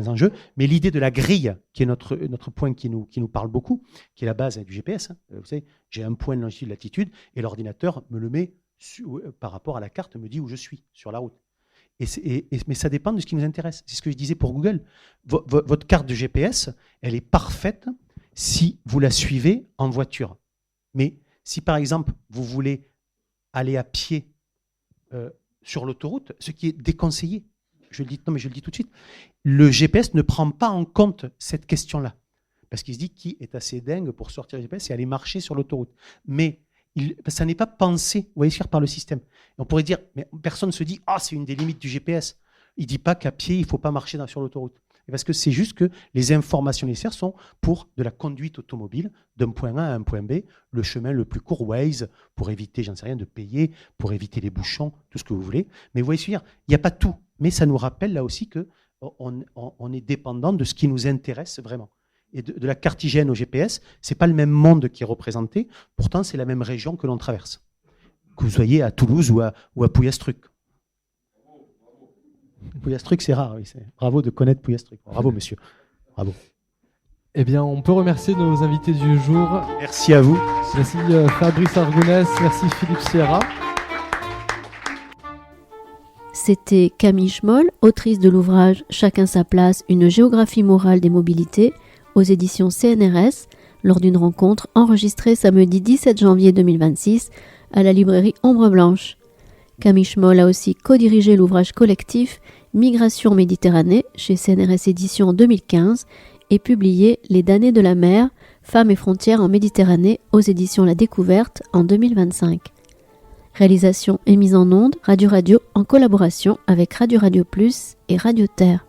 enjeux. Mais l'idée de la grille, qui est notre point qui nous parle beaucoup, qui est la base du GPS, vous savez, j'ai un point de longitude, latitude, et l'ordinateur me le met par rapport à la carte, me dit où je suis sur la route. Mais ça dépend de ce qui nous intéresse. C'est ce que je disais pour Google. Votre carte de GPS, elle est parfaite si vous la suivez en voiture. Mais si, par exemple, vous voulez aller à pied sur l'autoroute, ce qui est déconseillé, je le dis tout de suite, le GPS ne prend pas en compte cette question-là. Parce qu'il se dit qui est assez dingue pour sortir du GPS et aller marcher sur l'autoroute. Mais ça n'est pas pensé, vous voyez, par le système. Et on pourrait dire, mais personne ne se dit, c'est une des limites du GPS. Il ne dit pas qu'à pied, il ne faut pas marcher sur l'autoroute. Et parce que c'est juste que les informations nécessaires sont pour de la conduite automobile, d'un point A à un point B, le chemin le plus court, Waze, pour éviter, j'en sais rien, de payer, pour éviter les bouchons, tout ce que vous voulez. Mais vous voyez, il n'y a pas tout. Mais ça nous rappelle là aussi qu'on est dépendant de ce qui nous intéresse vraiment. Et de la cartigène au GPS, ce n'est pas le même monde qui est représenté, pourtant c'est la même région que l'on traverse. Que vous soyez à Toulouse ou à Pouillastruc. Pouillastruc, c'est rare. Oui, bravo de connaître Pouillastruc. Bravo, monsieur. Bravo.
Eh bien, on peut remercier nos invités du jour.
Merci à vous.
Merci Fabrice Argounès, merci Philippe Sierra.
C'était Camille Schmoll, autrice de l'ouvrage Chacun sa place, une géographie morale des mobilités, aux éditions CNRS, lors d'une rencontre enregistrée samedi 17 janvier 2026 à la librairie Ombre Blanche. Camille Schmoll a aussi co-dirigé l'ouvrage collectif Migration Méditerranée chez CNRS Éditions en 2015 et publié Les damnés de la mer, Femmes et frontières en Méditerranée aux éditions La Découverte en 2025. Réalisation et mise en onde Radio en collaboration avec Radio Plus et Radio Terre.